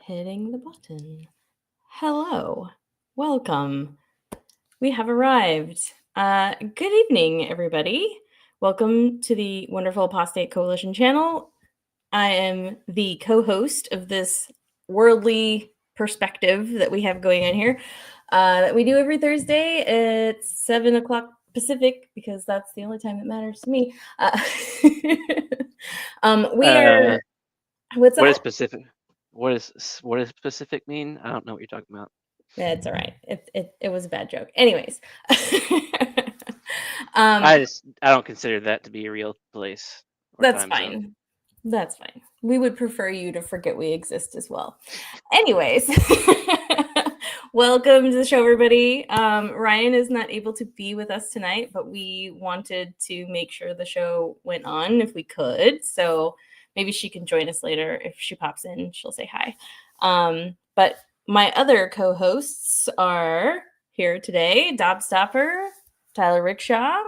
hitting the button. Hello, welcome. We have arrived. Good evening, everybody. Welcome to the wonderful Apostate Coalition channel. I am the co-host of this worldly perspective that we have going on here that we do every Thursday at 7 o'clock Pacific, because that's the only time that matters to me. We are... What's What that? is specific? What does specific mean? I don't know what you're talking about. Yeah, it's all right. It was a bad joke. Anyways. I don't consider that to be a real place. That's fine. That's fine. We would prefer you to forget we exist as well. Anyways, welcome to the show, everybody. Ryan is not able to be with us tonight, but we wanted to make sure the show went on if we could. So maybe she can join us later. If she pops in, she'll say hi. But my other co-hosts are here today. Dobstopper, Tyler Rickshaw.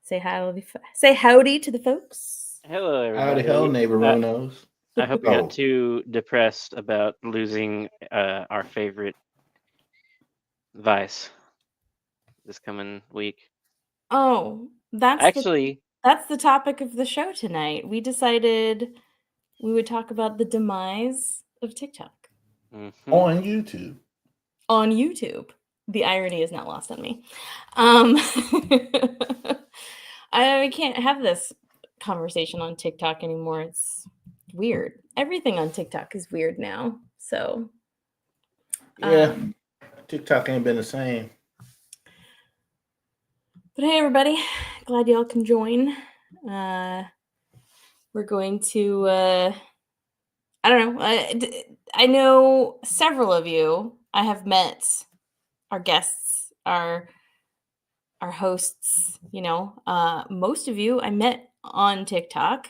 Say howdy to the folks. Hello, everybody. Howdy ho, neighbor-ronos. I hope you got too depressed about losing our favorite Vice this coming week. Oh, that's the topic of the show tonight. We decided we would talk about the demise of TikTok. Mm-hmm. On YouTube. On YouTube. The irony is not lost on me. I can't have this conversation on TikTok anymore. It's weird. Everything on TikTok is weird now. So yeah, TikTok ain't been the same. But hey, everybody, glad y'all can join. We're going to I don't know. I know several of you. I have met our guests, our hosts, most of you I met on TikTok.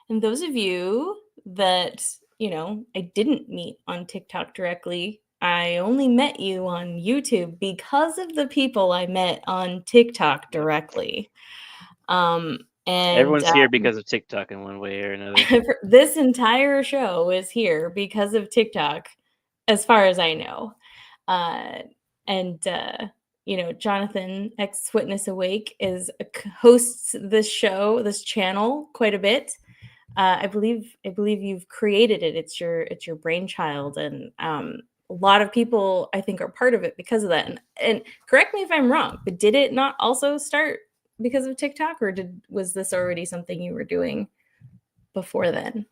And those of you that, I didn't meet on TikTok directly, I only met you on YouTube because of the people I met on TikTok directly. And everyone's here because of TikTok in one way or another. This entire show is here because of TikTok, as far as I know. Jonathan X Witness Awake hosts this show, this channel, quite a bit. I believe you've created it. It's your brainchild, and a lot of people I think are part of it because of that. And correct me if I'm wrong, but did it not also start because of TikTok, or was this already something you were doing before then?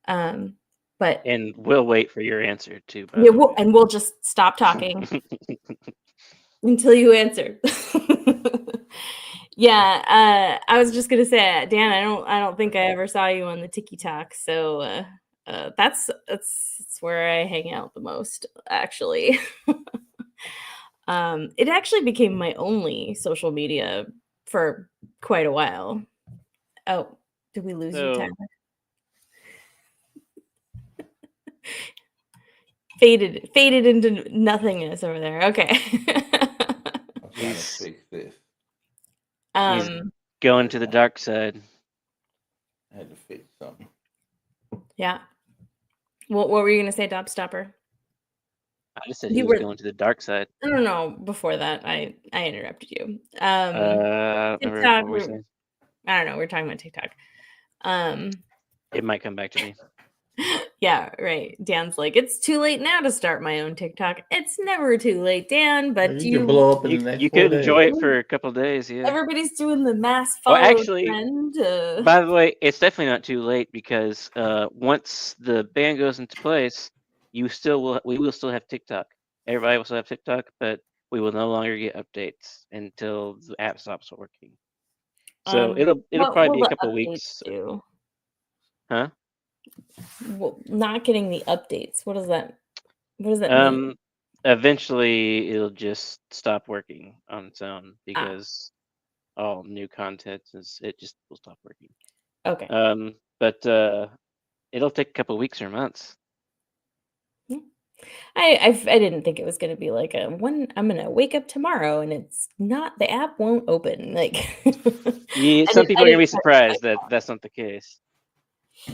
But we'll wait for your answer too. We'll just stop talking until you answer. Yeah, I was just gonna say, Dan, I don't think I ever saw you on the TikTok, so that's where I hang out the most, actually. It actually became my only social media for quite a while. Oh, did we lose you, Tyler? Faded into nothingness over there. Okay. He's going to the dark side. I had to fix something. Yeah. What were you gonna say, Dobstopper? I just said he was going to the dark side. No. Before that, I interrupted you. TikTok, I don't know. We're talking about TikTok. It might come back to me. Yeah, right. Dan's like, it's too late now to start my own TikTok. It's never too late, Dan. But you can blow up in the next 4 days. You could enjoy it for a couple of days. Yeah. Everybody's doing the mass follow trend. By the way, it's definitely not too late, because once the ban goes into place, we will still have TikTok. Everybody will still have TikTok, but we will no longer get updates until the app stops working. So it'll probably be a couple of weeks. Huh? Well, not getting the updates. What does that mean? Eventually it'll just stop working on its own, because all new content it just will stop working. Okay. But it'll take a couple of weeks or months. I didn't think it was going to be like I'm going to wake up tomorrow and it's not, the app won't open. Like, some people are going to be surprised that that's not the case.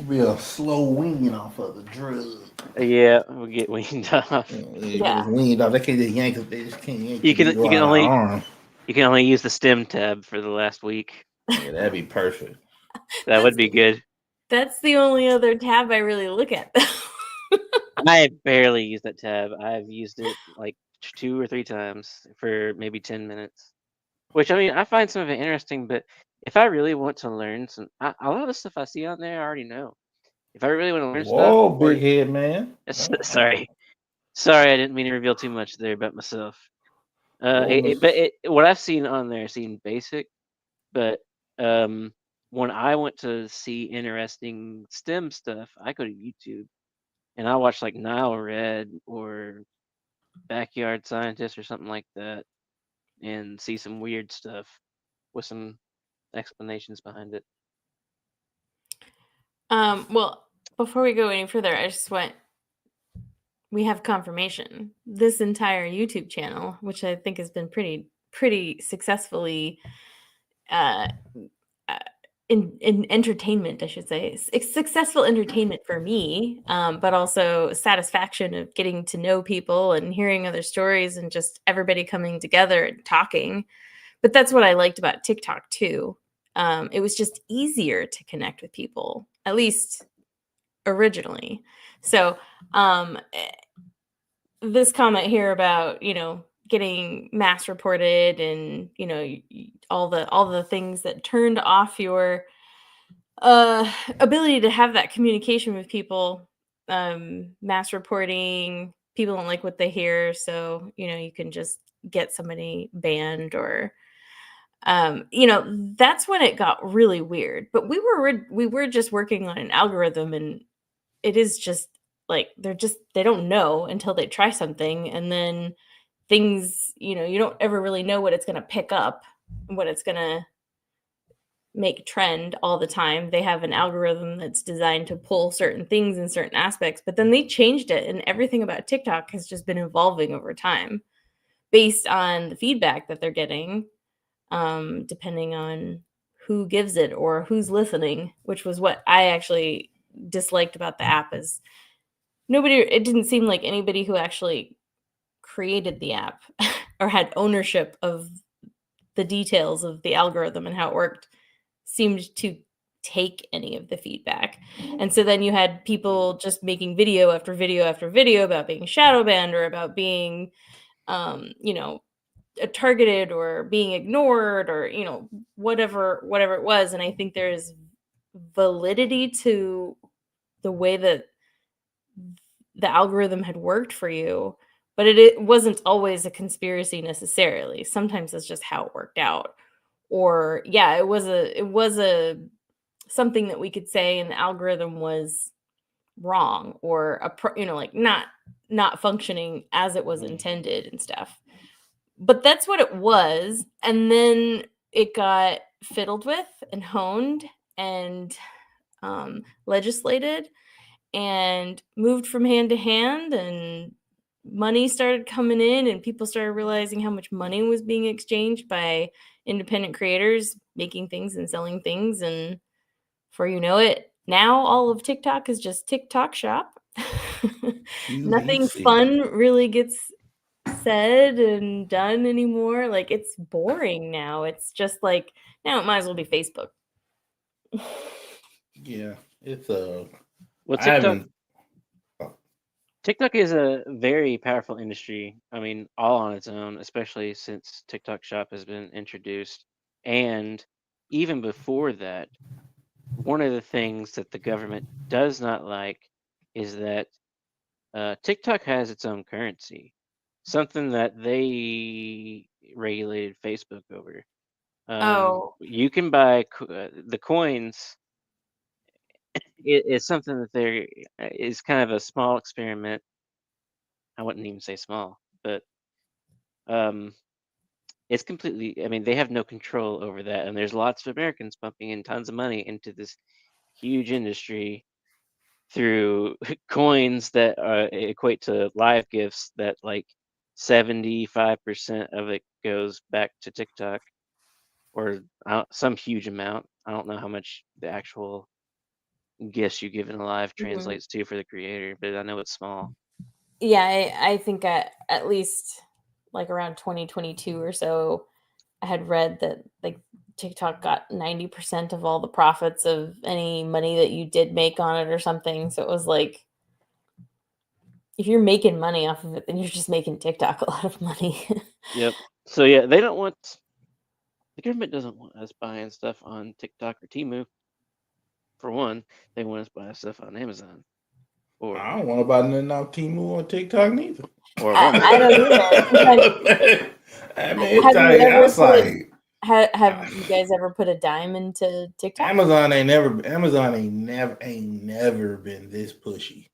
Real slow weaning off of the drug. Yeah, we'll get weaned off. They Yeah. just weaned off. They can't just yank it. They just can't yank the needle You can out of only our arm. use the stem tab for the last week. Yeah, that'd be perfect. That would be good. That's the only other tab I really look at, though. I barely use that tab. I've used it like 2 or 3 times for maybe 10 minutes. Which, I mean, I find some of it interesting, but if I really want to learn a lot of the stuff I see on there, I already know. If I really want to learn stuff, Whoa, big head man. sorry, I didn't mean to reveal too much there about myself. Whoa, What I've seen on there seemed basic, but when I want to see interesting STEM stuff, I go to YouTube and I watch like Nile Red or Backyard Scientist or something like that, and see some weird stuff with some explanations behind it. Well, before we go any further, we have confirmation. This entire YouTube channel, which I think has been pretty successfully uh, in entertainment, I should say. It's successful entertainment for me, but also satisfaction of getting to know people and hearing other stories and just everybody coming together and talking. But that's what I liked about TikTok too. It was just easier to connect with people, at least originally. So this comment here about, getting mass reported and, all the things that turned off your ability to have that communication with people, mass reporting, people don't like what they hear, so you can just get somebody banned or that's when it got really weird. But we were just working on an algorithm, and it is just like they don't know until they try something, and then things, you don't ever really know what it's going to pick up, what it's going to make trend all the time. They have an algorithm that's designed to pull certain things in certain aspects, but then they changed it, and everything about TikTok has just been evolving over time based on the feedback that they're getting, depending on who gives it or who's listening, which was what I actually disliked about the app. Is it didn't seem like anybody who actually created the app or had ownership of the details of the algorithm and how it worked seemed to take any of the feedback. And so then you had people just making video after video after video about being shadow banned or about being targeted or being ignored, or whatever it was. And I think there's validity to the way that the algorithm had worked for you, but it wasn't always a conspiracy necessarily. Sometimes it's just how it worked out. Or yeah, it was a something that we could say and the algorithm was wrong, or like not functioning as it was intended and stuff. But that's what it was. And then it got fiddled with and honed and legislated and moved from hand to hand, and money started coming in, and people started realizing how much money was being exchanged by independent creators making things and selling things. And before you know it, now all of TikTok is just TikTok shop. Nothing QVC. fun really gets said and done anymore. Like, it's boring now. It's just like, now it might as well be Facebook. Yeah, it's Well, I haven't. TikTok is a very powerful industry. I mean, all on its own, especially since TikTok Shop has been introduced. And even before that, one of the things that the government does not like is that TikTok has its own currency, something that they regulated Facebook over. Oh, You can buy the coins. It's something that is kind of a small experiment. I wouldn't even say small, but um, it's completely. I mean, they have no control over that, and there's lots of Americans pumping in tons of money into this huge industry through coins that equate to live gifts. That like 75% of it goes back to TikTok, or some huge amount. I don't know how much the actual guess you given alive Mhm. translates to for the creator, but I know it's small. Yeah, I think at least like around 2022 or so, I had read that like TikTok got 90% of all the profits of any money that you did make on it or something. So it was like, if you're making money off of it, then you're just making TikTok a lot of money. Yep. So yeah, they don't want the government doesn't want us buying stuff on TikTok or Temu. For one, they want us buying stuff on Amazon or I don't want to buy nothing off Temu on TikTok neither. or I Walmart. don't either. I mean, it's Have you like, I ever was put a, like, have you guys ever put a dime into TikTok? Amazon ain't never been this pushy.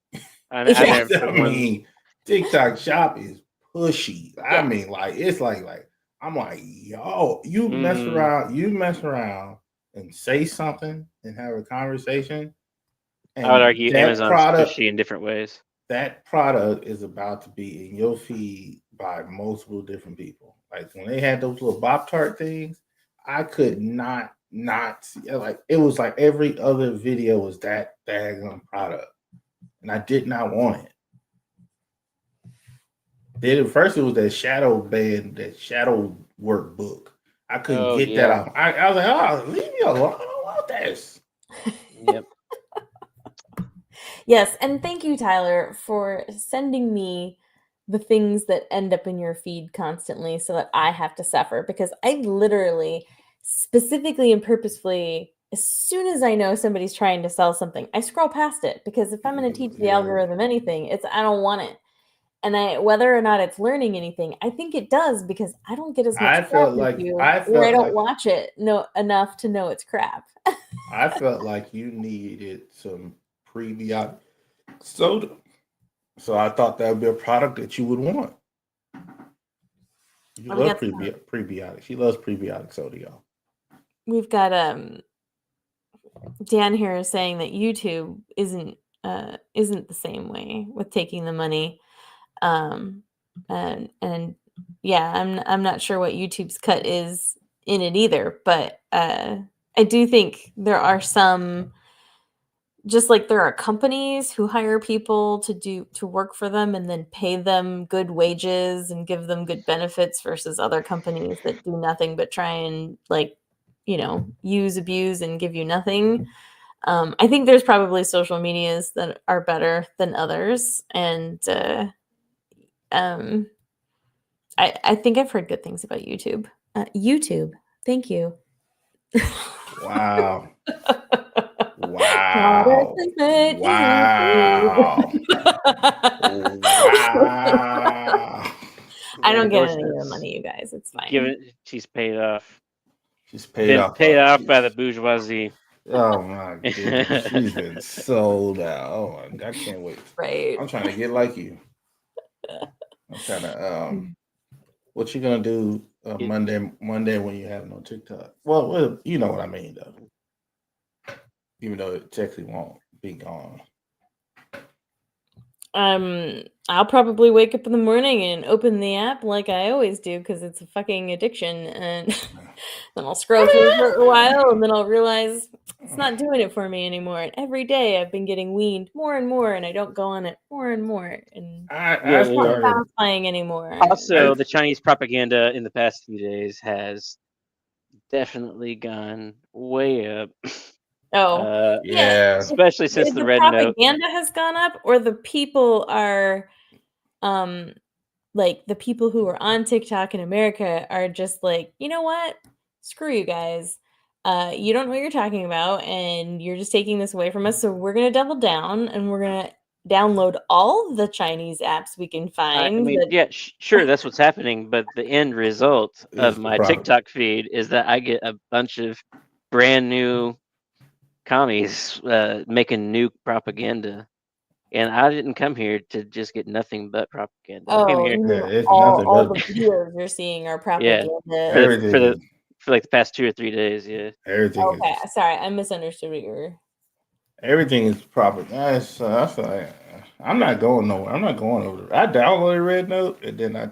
I Yeah. never I put one. mean, TikTok Shop is pushy. I Yeah. mean, like it's like I'm like, yo, you mess around and say something and have a conversation. And I would argue that Amazon's product, pushy in different ways. that product is about to be in your feed by multiple different people. Like when they had those little Pop Tart things, I could not see, like it was like every other video was that daggone product, and I did not want it. Then at first it was that shadow band, that shadow workbook. I couldn't Oh, get that yeah. off. I was like, oh, leave me alone. I don't want this. Yep. Yes, and thank you, Tyler, for sending me the things that end up in your feed constantly so that I have to suffer, because I literally, specifically and purposefully, as soon as I know somebody's trying to sell something, I scroll past it, because if I'm going to teach the Yeah. algorithm anything, it's I don't want it. And whether or not it's learning anything, I think it does, because I don't get as much I crap felt as like you, I or I felt don't like watch it enough to know it's crap. I felt like you needed some prebiotic soda. So I thought that would be a product that you would want. You Oh, we love got prebiotics. She loves prebiotic soda, y'all. We've got Dan here is saying that YouTube isn't the same way with taking the money, and yeah, I'm not sure what YouTube's cut is in it either, but I do think there are some, just like there are companies who hire people to work for them and then pay them good wages and give them good benefits, versus other companies that do nothing but try and like, use, abuse, and give you nothing. I think there's probably social medias that are better than others, and I think I've heard good things about YouTube. YouTube, thank you. Wow. Wow. Wow. Wow. I don't get any of the Endorsements. money, you guys. It's fine. She's paid off. She's paid Been off. paid off by the bourgeoisie. Oh my goodness. She's been sold out. Oh my God. I can't wait. Right. I'm trying to get like you. I'm trying to what you gonna do Monday when you have no TikTok? Well, you know what I mean though. Even though it technically won't be gone. I'll probably wake up in the morning and open the app like I always do, because it's a fucking addiction, and then I'll scroll through for a while, and then I'll realize it's not doing it for me anymore. And every day I've been getting weaned more and more, and I don't go on it more and more, and I started satisfying anymore. Also, the Chinese propaganda in the past few days has definitely gone way up. Oh, yeah. Especially since the red note. propaganda has gone up, or the people are, like the people who are on TikTok in America are just like, you know what? Screw you guys. You don't know what you're talking about, and you're just taking this away from us. So we're gonna double down, and we're gonna download all the Chinese apps we can I find. mean, yeah, sure, that's what's happening, but the end result of my TikTok feed is that I get a bunch of brand new commies making new propaganda, and I didn't come here to just get nothing but propaganda. I came here, it's all nothing the videos you're seeing are propaganda. for like the past 2 or 3 days. Yeah, everything. Okay, sorry, I misunderstood what you were. Everything is propaganda. That's like, I'm not going nowhere. I'm not going over there. I downloaded Red Note, and then I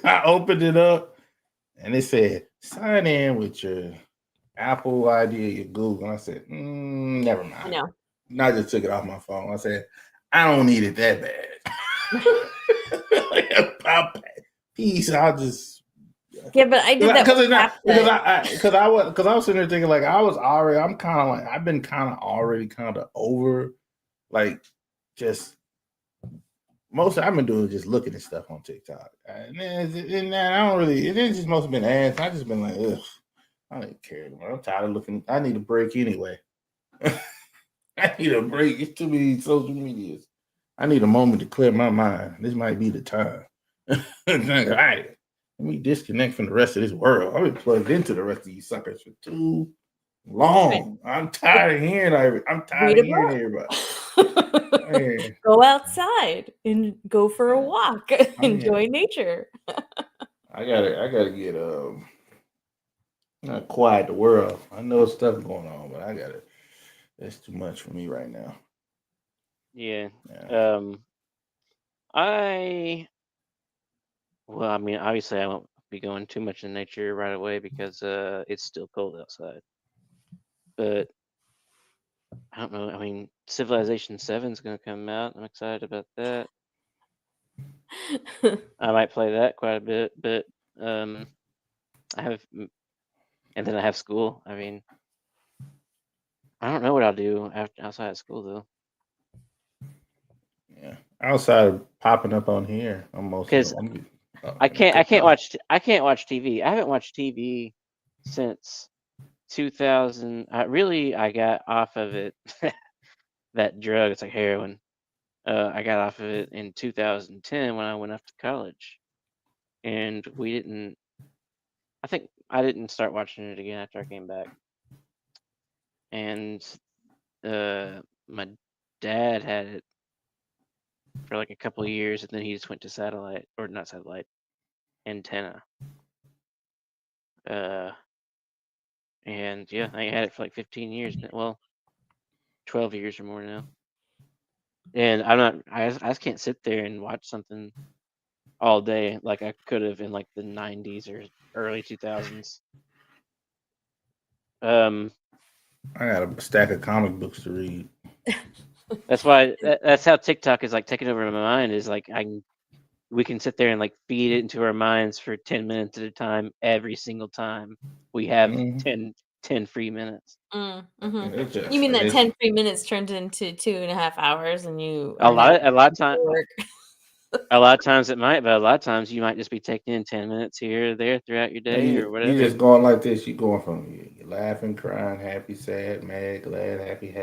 I opened it up, and it said sign in with your Apple ID, your Google. And I said, never mind. I know. And I just took it off my phone. I said, I don't need it that bad. Peace. I'll just. Yeah, but I did that because I was sitting there thinking like I'm kind of like I've been kind of already kind of over like just most I've been doing is just looking at stuff on TikTok and then I don't really it just must have been ads. I just been like ugh, I don't care anymore. I'm tired of looking. I need a break anyway. I need a break. It's too many social medias. I need a moment to clear my mind. This might be the time. All right. Let me disconnect from the rest of this world. I've been plugged into the rest of you suckers for too long. I'm tired of hearing everybody. Hey. Go outside and go for a walk. Enjoy nature. I gotta get not quiet the world. I know stuff going on, but that's too much for me right now. Yeah. Yeah. Well, I mean, obviously, I won't be going too much in nature right away because it's still cold outside. But I don't know. I mean, Civilization 7 is going to come out. I'm excited about that. I might play that quite a bit, but and then I have school. I mean, I don't know what I'll do outside of school though. Yeah, outside of popping up on here, Because I can't watch TV. I haven't watched TV since 2000. I got off of it. That drug, it's like heroin. I got off of it in 2010 when I went off to college, and I think I didn't start watching it again after I came back. And my dad had it for like a couple of years, and then he just went to not satellite, antenna. And yeah, I had it for like 15 years. Well, 12 years or more now. And I just can't sit there and watch something all day like I could have in like the 90s or early 2000s. I got a stack of comic books to read. That's why that's how TikTok is like taking over my mind. Is like we can sit there and like feed it into our minds for 10 minutes at a time every single time we have 10 free minutes. Mm-hmm. You mean that 10 free minutes turned into 2.5 hours, and you a lot of time. A lot of times it might, but a lot of times you might just be taking in 10 minutes here or there throughout your day or whatever. You're just going like this. You're going from you're laughing, crying, happy, sad, mad, glad, happy,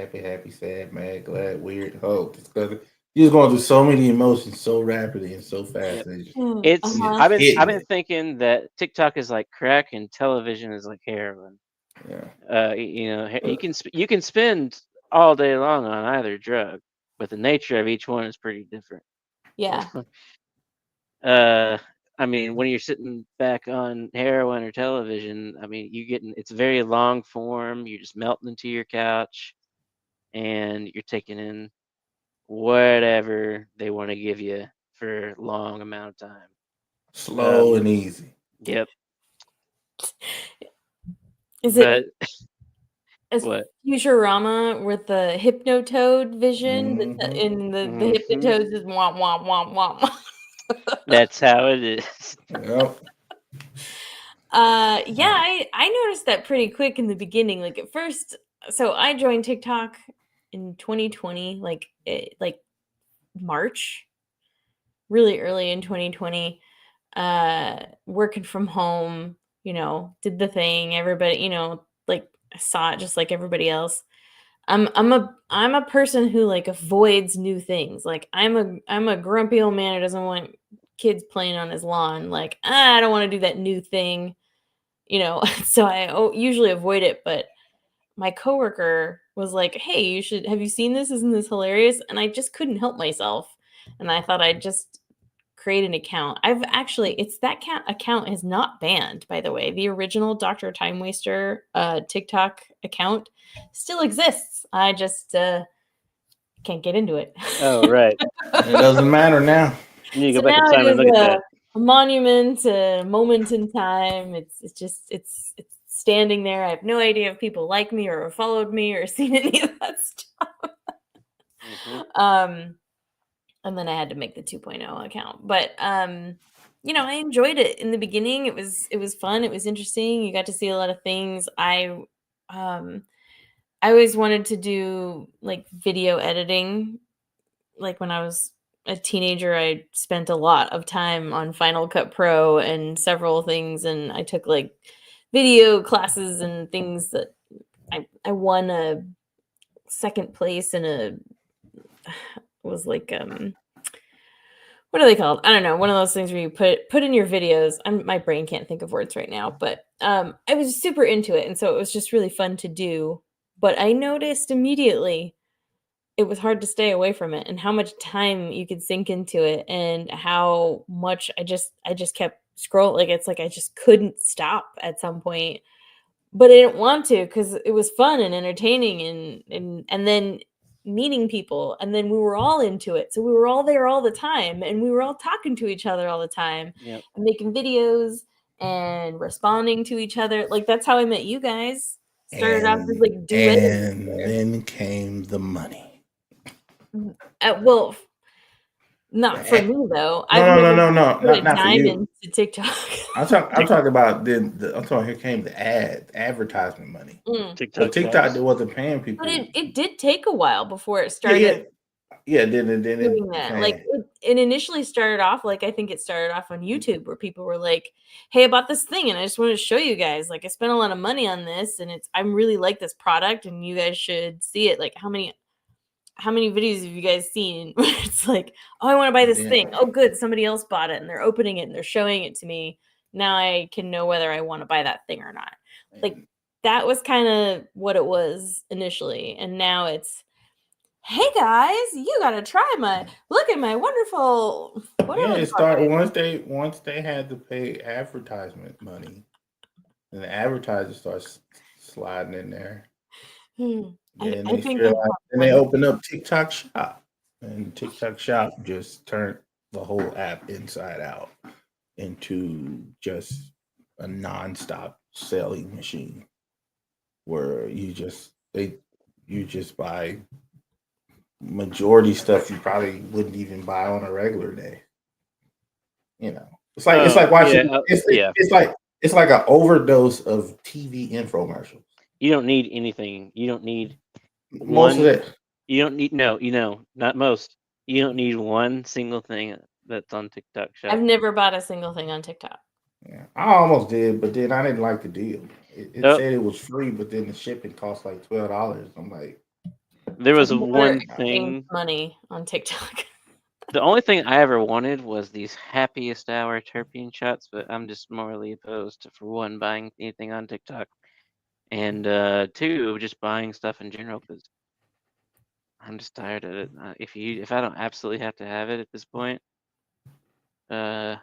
sad, mad, glad, weird, hope. You're just going through so many emotions so rapidly and so fast. Yep. I've been thinking that TikTok is like crack and television is like heroin. Yeah. You can spend all day long on either drug, but the nature of each one is pretty different. Yeah. I mean, when you're sitting back on heroin or television, I mean, it's very long form. You're just melting into your couch, and you're taking in whatever they want to give you for a long amount of time. Slow and easy. Yep. Is it what? Futurama with the Hypnotoad vision? In the Hypnotoad is womp womp womp womp. That's how it is. Yep. Yeah, I noticed that pretty quick in the beginning. Like at first, so I joined TikTok in 2020, like March, really early in 2020. Working from home, did the thing. Everybody, like saw it just like everybody else. I'm a person who like avoids new things. Like I'm a grumpy old man who doesn't want kids playing on his lawn. Like I don't want to do that new thing, so I usually avoid it. But my coworker was like, "Hey, have you seen this? Isn't this hilarious?" And I just couldn't help myself, and I thought I'd just create an account. That account is not banned, by the way. The original Dr. Time Waster TikTok account still exists. I just can't get into it. Oh, right. It doesn't matter now. You go back in time and look at that. A monument, a moment in time. It's standing there. I have no idea if people like me or have followed me or seen any of that stuff. Mhm. And then I had to make the 2.0 account. But you know, I enjoyed it in the beginning. It was fun. It was interesting. You got to see a lot of things. I always wanted to do like video editing. Like when I was a teenager, I spent a lot of time on Final Cut Pro and several things, and I took like video classes and things that I won a second place in a was like what are they called? I don't know. One of those things where you put in your videos. My brain can't think of words right now, but I was super into it, and so it was just really fun to do. But I noticed immediately it was hard to stay away from it, and how much time you could sink into it, and how much I just kept scrolling. Like it's like I just couldn't stop at some point, but I didn't want to because it was fun and entertaining, and then meeting people, and then we were all into it, so we were all there all the time, and we were all talking to each other all the time, Yep. and making videos and responding to each other. Like that's how I met you guys. Started off as like duet. And then came the money. Well, not for me though. No, I've not put a for dime you. into TikTok. I'm talking about I'm talking. Here came the advertisement money. So TikTok. TikTok Shops. wasn't paying people. But it did take a while before it started Yeah. Then it doing that. Like it initially started off like I think it started off on YouTube where people were like, "Hey, I bought this thing and I just wanted to show you guys. Like I spent a lot of money on this and I'm really like this product and you guys should see it. Like how many videos have you guys seen?" It's like, "Oh, I want to buy this thing. Oh, good, somebody else bought it and they're opening it and they're showing it to me. Now I can know whether I want to buy that thing or not." Like that was kind of what it was initially, and now it's, "Hey guys, you gotta try look at my wonderful whatever." Yeah, the it fuck started it is." once they had to pay advertisement money, and the advertisers start sliding in there. And I they think feel that's like, and they open up TikTok Shop, and TikTok Shop just turned the whole app inside out into just a nonstop selling machine, where you just buy majority stuff you probably wouldn't even buy on a regular day. You know, it's like watching. It's like an overdose of TV infomercials. You don't need anything. You don't need Most of it. You don't need not most. You don't need one single thing that's on TikTok Shop. I've never bought a single thing on TikTok. Yeah, I almost did, but then I didn't like the deal. It said it was free, but then the shipping cost like $12. I'm like, there was I've never one spent thing. money on TikTok. The only thing I ever wanted was these happiest hour terpene shots, but I'm just morally opposed to, for one, buying anything on TikTok, and two, just buying stuff in general because I'm just tired of it. If I don't absolutely have to have it at this point, I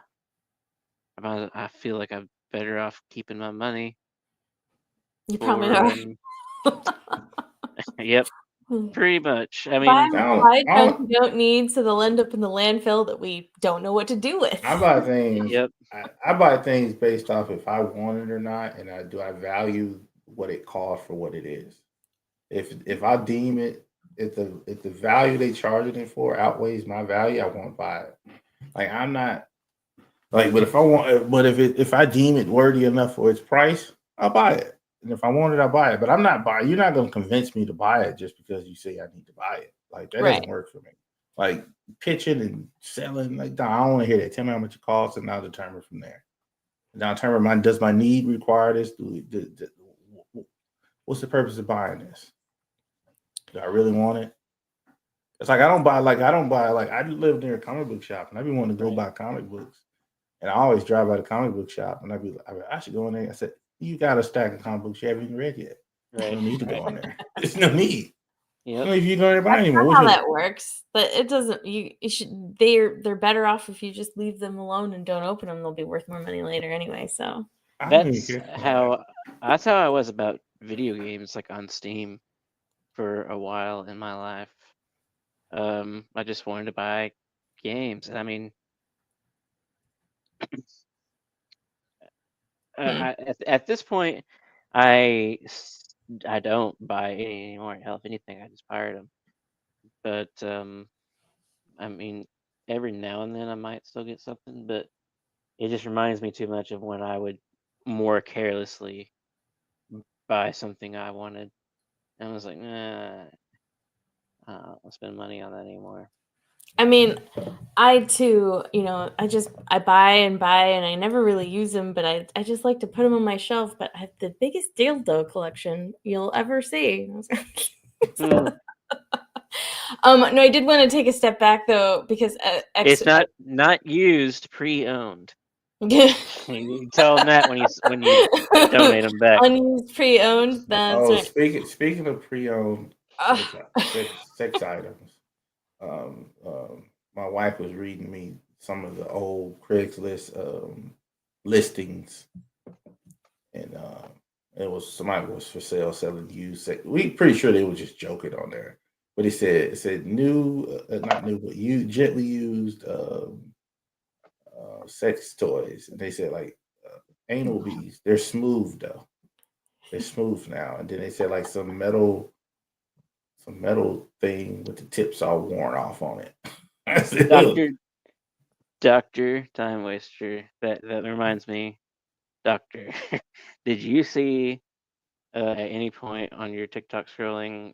feel like I'm better off keeping my money. You probably are. Yep, pretty much. I mean, buy junk you don't need, so they'll end up in the landfill that we don't know what to do with. I buy things. Yep. I buy things based off if I want it or not, and I value what it costs for what it is. If I deem it, if the value they charging it for outweighs my value, I won't buy it. Like I'm not like, but if I deem it worthy enough for its price, I'll buy it. And if I want it, I'll buy it. But I'm not buying. You're not going to convince me to buy it just because you say I need to buy it. Like that doesn't work for me. Like pitching and selling, like I don't want to hear that. Tell me how much it costs, and I'll determine from there. And I'll determine does my need require this? What's the purpose of buying this? Do I really want it? It's like I don't buy. I live near a comic book shop, and I be wanting to go buy comic books. And I always drive by the comic book shop, and I should go in there. I said, "You got a stack of comic books you haven't even read yet. Right. You don't need to go in there. There's no need. Yep. If you go to buy anymore, that's how that works. But it doesn't. You should. They're better off if you just leave them alone and don't open them. They'll be worth more money later anyway. So that's how I was about video games, like on Steam, for a while in my life. I just wanted to buy games, and I mean, at this point, I don't buy any anymore. Hell, if anything, I just pirate them. But I mean, every now and then I might still get something, but it just reminds me too much of when I would more carelessly buy something I wanted. And I was like, nah, I don't spend money on that anymore. I mean, I too, I buy and I never really use them, but I just like to put them on my shelf. But I have the biggest dildo collection you'll ever see. Hmm. No, I did want to take a step back though, because It's not used, pre-owned. You tell them that when you donate them back. Unused, pre-owned. That's right. Speaking of pre-owned sex items, my wife was reading me some of the old Craigslist listings, and it was somebody was for sale selling used sex. We pretty sure they were just joking on there, but it said new, not new, but gently used sex toys, and they said like anal beads. They're smooth though. They're smooth now, and then they said like some metal thing with the tips all worn off on it. I said, "Ugh." Doctor Time Waster. That reminds me, Doctor. Did you see at any point on your TikTok scrolling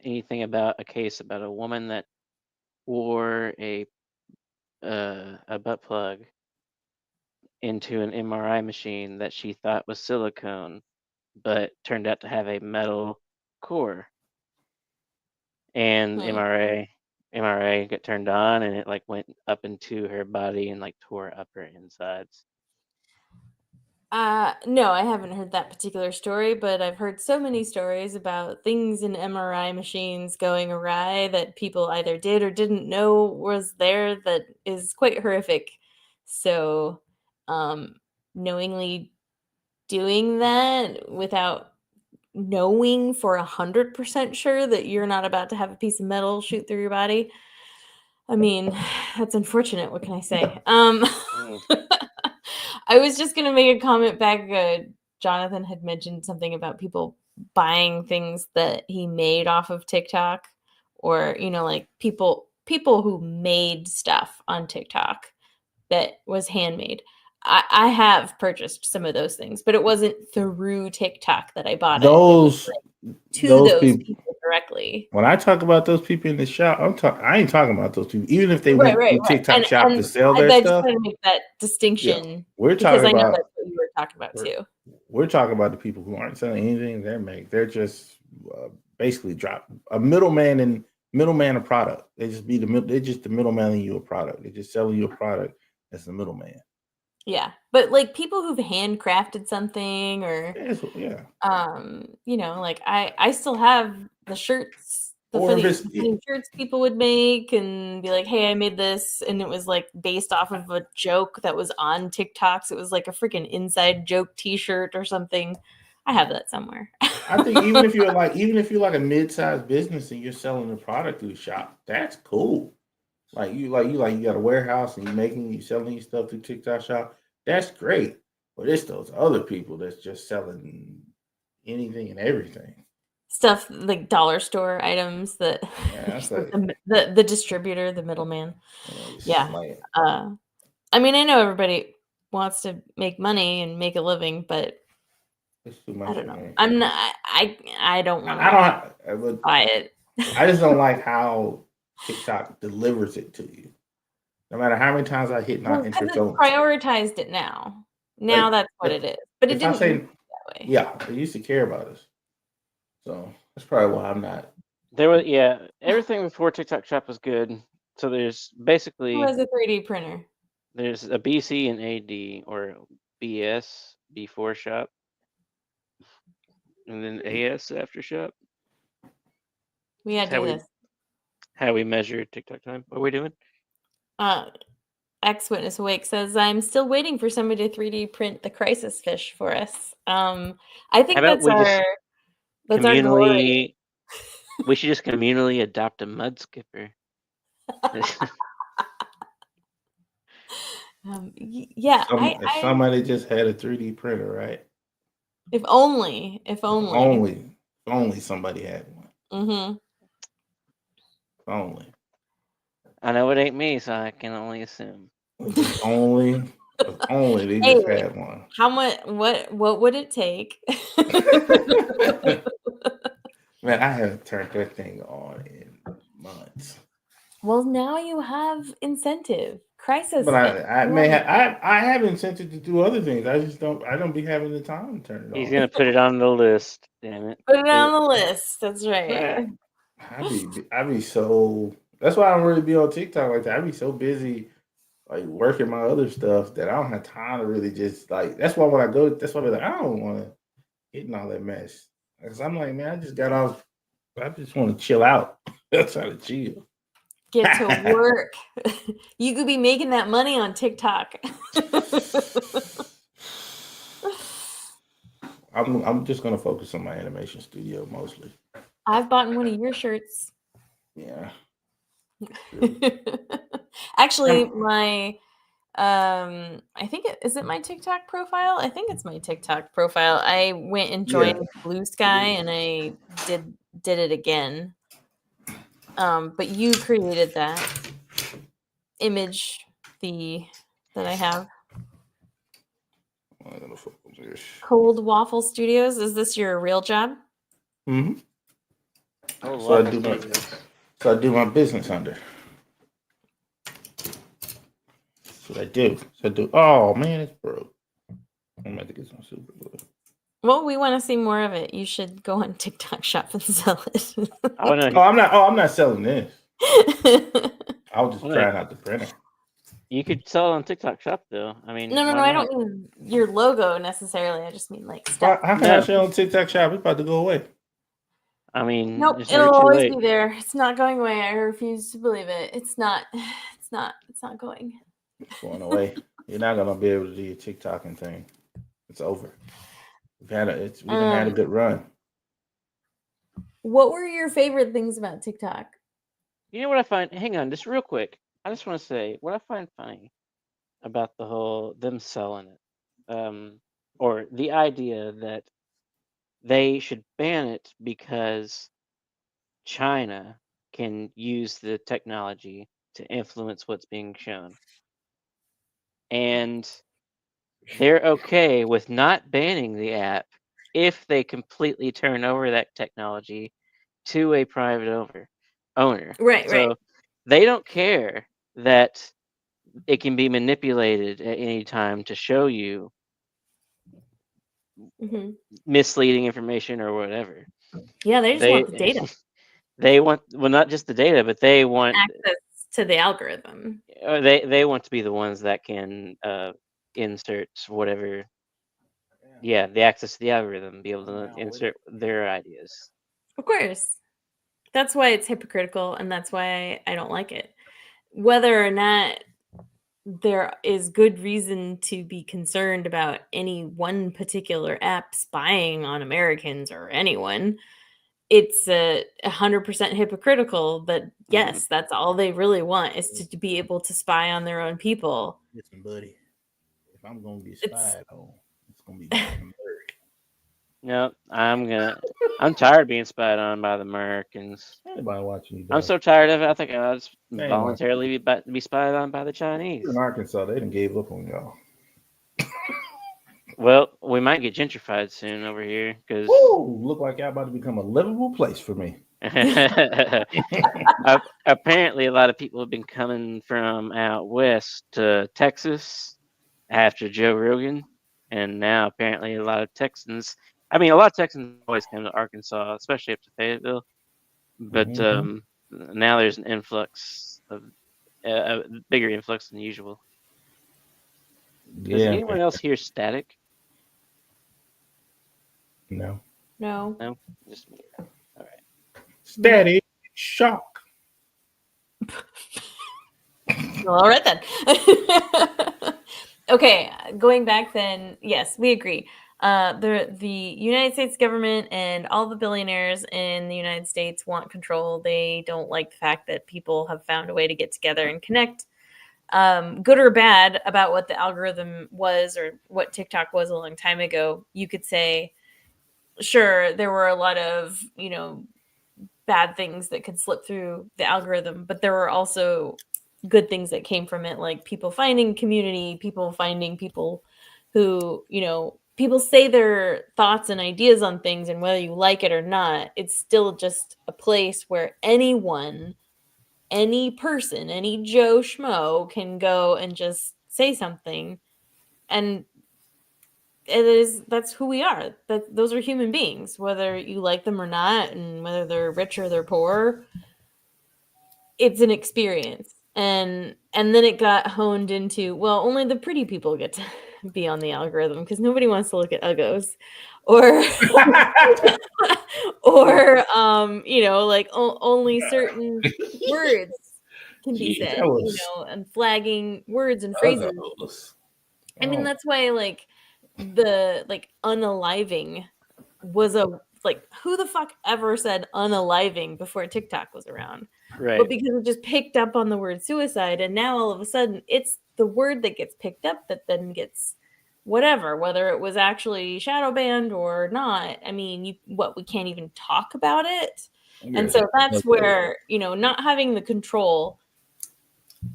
anything about a case about a woman that wore a butt plug into an MRI machine that she thought was silicone, but turned out to have a metal core? And MRA got turned on, and it like went up into her body and like tore up her insides. No, I haven't heard that particular story, but I've heard so many stories about things in MRI machines going awry that people either did or didn't know was there that is quite horrific. So, knowingly doing that without knowing for 100% sure that you're not about to have a piece of metal shoot through your body, I mean, that's unfortunate. What can I say? I was just gonna make a comment back. Jonathan had mentioned something about people buying things that he made off of TikTok, or like people who made stuff on TikTok that was handmade. I have purchased some of those things, but it wasn't through TikTok that I bought it. It was to those people directly. When I talk about those people in the shop, I ain't talking about those people. Even if they went to TikTok shop to sell their stuff. I just want to make that distinction. Yeah. We're talking because I know about that's what you were talking about too. We're talking about the people who aren't selling anything they're just basically a middleman of product. They're just the middleman in you a product. They're just selling you a product as the middleman. Yeah, but like people who've handcrafted something, or like I still have the shirts, the shirts people would make and be like, "Hey, I made this," and it was like based off of a joke that was on TikTok. So it was like a freaking inside joke T-shirt or something. I have that somewhere. I think even if you're like a mid-sized business and you're selling a product through the shop, that's cool. Like you got a warehouse and you're selling your stuff through TikTok shop. That's great. But it's those other people that's just selling anything and everything. Stuff like dollar store items that the distributor, the middleman. Yeah. I mean, I know everybody wants to make money and make a living, but it's too much. I don't know. I'm not. I don't want to buy it. I just don't like how TikTok delivers it to you. No matter how many times I hit not interest only. Prioritized it now. Now that's what it is. But it didn't say that way. Yeah, they used to care about us. So that's probably why I'm not. Everything before TikTok Shop was good. So there's basically who has a 3D printer? There's a BC and AD, or BS before shop, and then AS after shop. We had to do this. How we measure TikTok time. What are we doing? Ex Witness Awake says, I'm still waiting for somebody to 3D print the crisis fish for us. I think that's our glory. We should just communally adopt a mud skipper. Yeah. Somebody just had a 3D printer, right? If only. Only somebody had one. Mm-hmm. Only. I know it ain't me, so I can only assume. If only they Hey, just had one. how much? What would it take? Man, I haven't turned that thing on in months. Well, now you have incentive. Crisis. But I have incentive to do other things. I don't be having the time to turn it He's on. gonna put it on the list. Damn it! Put it on the list. That's right. I be so. That's why I don't really be on TikTok like that. I be so busy like working my other stuff that I don't have time to really just like. That's why when I go, that's why I be like, I don't want to get in all that mess. Because I'm like, man, I just got off. I just want to chill out. That's how to chill. Get to work. You could be making that money on TikTok. I'm just gonna focus on my animation studio mostly. I've bought one of your shirts. Yeah. Actually, my I think is it my TikTok profile? I think it's my TikTok profile. I went and joined Blue Sky and I did it again. But you created that image that I have. I'm gonna focus on this. Cold Waffle Studios. Is this your real job? Mm-hmm. Oh, So I do my business under. That's what I do. Oh man, it's broke. I'm about to get some super glue. Well, we want to see more of it. You should go on TikTok shop and sell it. Oh no! I'm not selling this. I was just trying out the printer. You could sell it on TikTok Shop though. I mean, no. I don't mean your logo necessarily. I just mean like stuff. How can I sell on TikTok Shop? It's about to go away. I mean, nope, it'll always be there. It's not going away. I refuse to believe it. It's not going. It's going away. You're not gonna be able to do your TikToking thing. It's over. We've had a good run. What were your favorite things about TikTok? You know what I find? Hang on, just real quick. I just want to say what I find funny about the whole them selling it, or the idea that they should ban it because China can use the technology to influence what's being shown, and they're okay with not banning the app if they completely turn over that technology to a private owner. Right. They don't care that it can be manipulated at any time to show you misleading information or whatever. Yeah, they just want the data. They want not just the data, but they want access to the algorithm. They want to be the ones that can insert whatever. Yeah, the access to the algorithm, be able to insert their ideas. Of course. That's why it's hypocritical, and that's why I don't like it. Whether or not there is good reason to be concerned about any one particular app spying on Americans or anyone, it's 100% hypocritical that, yes, that's all they really want is to be able to spy on their own people. Listen, buddy, if I'm going to get spied on, it's going to be American. No, I'm tired of being spied on by the Americans. Anybody watching you? I'm so tired of it. I think I'll just voluntarily be spied on by the Chinese. In Arkansas, they done gave up on y'all. Well, we might get gentrified soon over here because look like y'all about to become a livable place for me. Apparently, a lot of people have been coming from out west to Texas after Joe Rogan, and now apparently a lot of Texans. I mean, a lot of Texans always come to Arkansas, especially up to Fayetteville. But now there's an influx of a bigger influx than usual. Does anyone else hear static? No. Just me. All right. Static shock. Well, all right then. Okay, going back then, yes, we agree. The United States government and all the billionaires in the United States want control. They don't like the fact that people have found a way to get together and connect. good or bad about what the algorithm was or what TikTok was a long time ago, you could say, sure, there were a lot of, bad things that could slip through the algorithm, but there were also good things that came from it, like people finding community, people finding people who, people say their thoughts and ideas on things, and whether you like it or not, it's still just a place where anyone, any person, any Joe Schmo can go and just say something, and that's who we are. Those are human beings, whether you like them or not, and whether they're rich or they're poor. It's an experience, and then it got honed into, well, only the pretty people get to be on the algorithm because nobody wants to look at uggos, or or like only certain words can be Yeah, said, that was and flagging words and phrases. uggos. I mean, Oh, that's why the unaliving was who the fuck ever said unaliving before TikTok was around? Right. But because it just picked up on the word suicide, and now all of a sudden it's the word that gets picked up that then gets whether it was actually shadow banned or not. I mean, we can't even talk about it. And so that's where, not having the control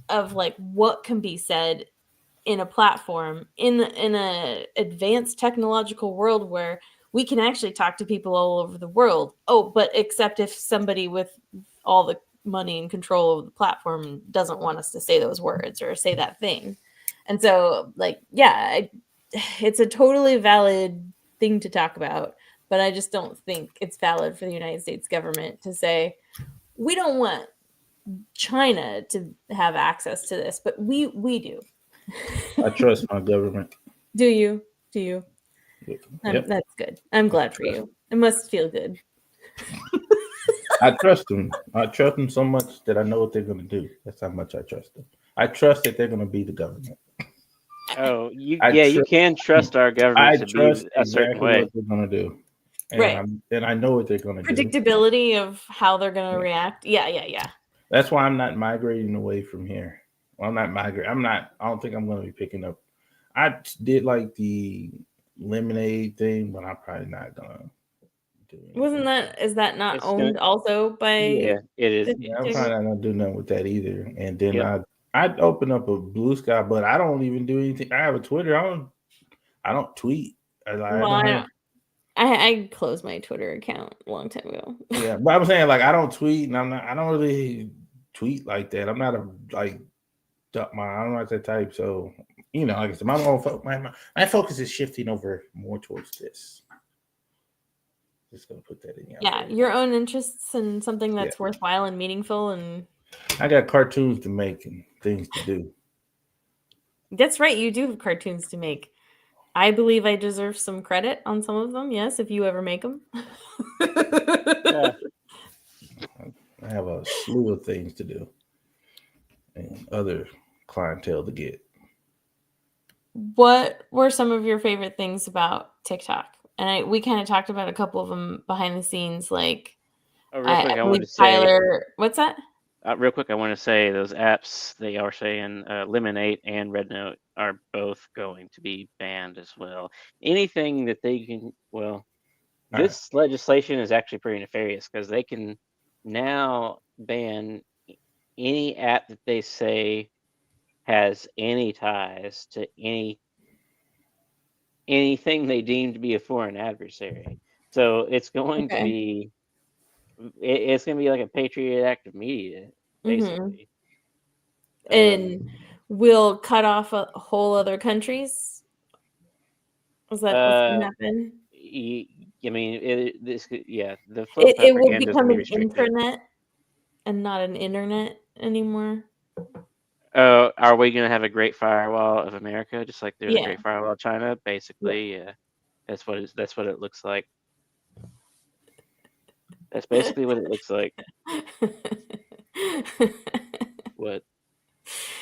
of what can be said in a platform in a advanced technological world where we can actually talk to people all over the world. Oh, but except if somebody with all the money and control of the platform doesn't want us to say those words or say that thing. And so it's a totally valid thing to talk about, but I just don't think it's valid for the United States government to say, we don't want China to have access to this, but we do. I trust my government. Do you? Yep. That's good. I'm glad for you. It must feel good. I trust them. I trust them so much that I know what they're going to do. That's how much I trust them. I trust that they're going to be the government. Oh, you I can trust our I government to trust be a certain exactly way. what they're going to do. And Right. and I know what they're going to do. Predictability of how they're going to react. Yeah. That's why I'm not migrating away from here. Well, I'm not migrating. I don't think I'm going to be picking up. I did like the lemonade thing, but I'm probably not going to do anything. Is that not It's owned gonna- also by Yeah, it is. Yeah, I'm probably not going to do nothing with that either. And then Yep. I'd open up a Blue Sky, but I don't even do anything. I have a Twitter. I don't tweet. I closed my Twitter account a long time ago. Yeah, but I'm saying I don't tweet, and I don't really tweet like that. I'm not I'm not that type. So like I said, my focus is shifting over more towards this. Just gonna put that in. Your own interests and something that's worthwhile and meaningful, and I got cartoons to make and things to do. That's right. You do have cartoons to make. I believe I deserve some credit on some of them. Yes, if you ever make them. Yeah. I have a slew of things to do and other clientele to get. What were some of your favorite things about TikTok? And we kind of talked about a couple of them behind the scenes, like Oh, real quick, I believe want to say, Tyler. What's that? real quick, I want to say those apps they are saying Lemonade and Red Note are both going to be banned as well. Anything that they can, this legislation is actually pretty nefarious because they can now ban any app that they say has any ties to anything they deem to be a foreign adversary. So it's going to be it's going to be like a Patriot Act of media, basically. And will cut off a whole other countries. Is that what's going to happen? I mean, the it will propaganda is become gonna be an restricted. internet and not an internet anymore. Are we going to have a Great Firewall of America, just like there's a Yeah. Great Firewall of China? Basically, yeah. That's what it looks like. That's basically what it looks like. What?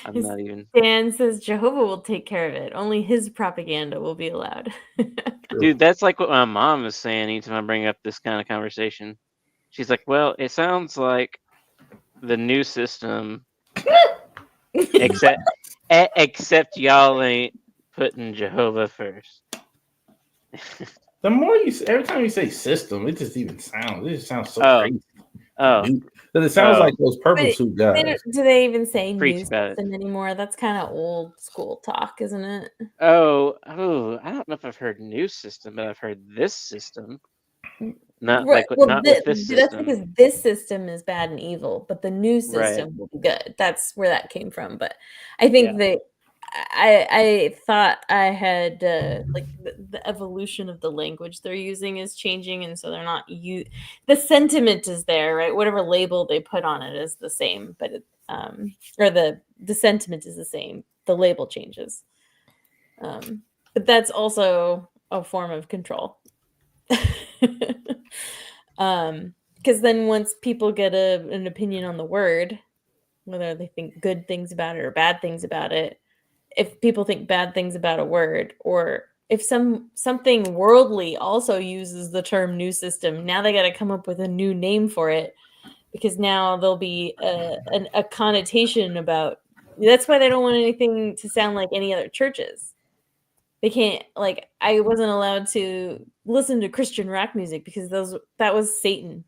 I'm not even. Dan says Jehovah will take care of it. Only his propaganda will be allowed. Dude, that's like what my mom is saying anytime I bring up this kind of conversation. She's like, well, it sounds like the new system, except Except y'all ain't putting Jehovah first. The more every time you say system, it just sounds so Oh. crazy. Oh, Because it sounds Oh. like those purple But suit They guys. don't- do they even say Preach new about it. system anymore? That's kind of old school talk, isn't it? oh, I don't know if I've heard new system, but I've heard this system. Not Right. like Well, not with this that's system. because this system is bad and evil, but the new Right. system will be good. That's where that came from. But I think Yeah. that I thought I had like the evolution of the language they're using is changing, and so they're not the sentiment is there, right? Whatever label they put on it is the same, but or the sentiment is the same. The label changes. But that's also a form of control. Because then once people get an opinion on the word, whether they think good things about it or bad things about it, if people think bad things about a word, or if something worldly also uses the term new system, now they got to come up with a new name for it, because now there'll be a connotation about. That's why they don't want anything to sound like any other churches. They can't, like, I wasn't allowed to listen to Christian rock music because that was Satan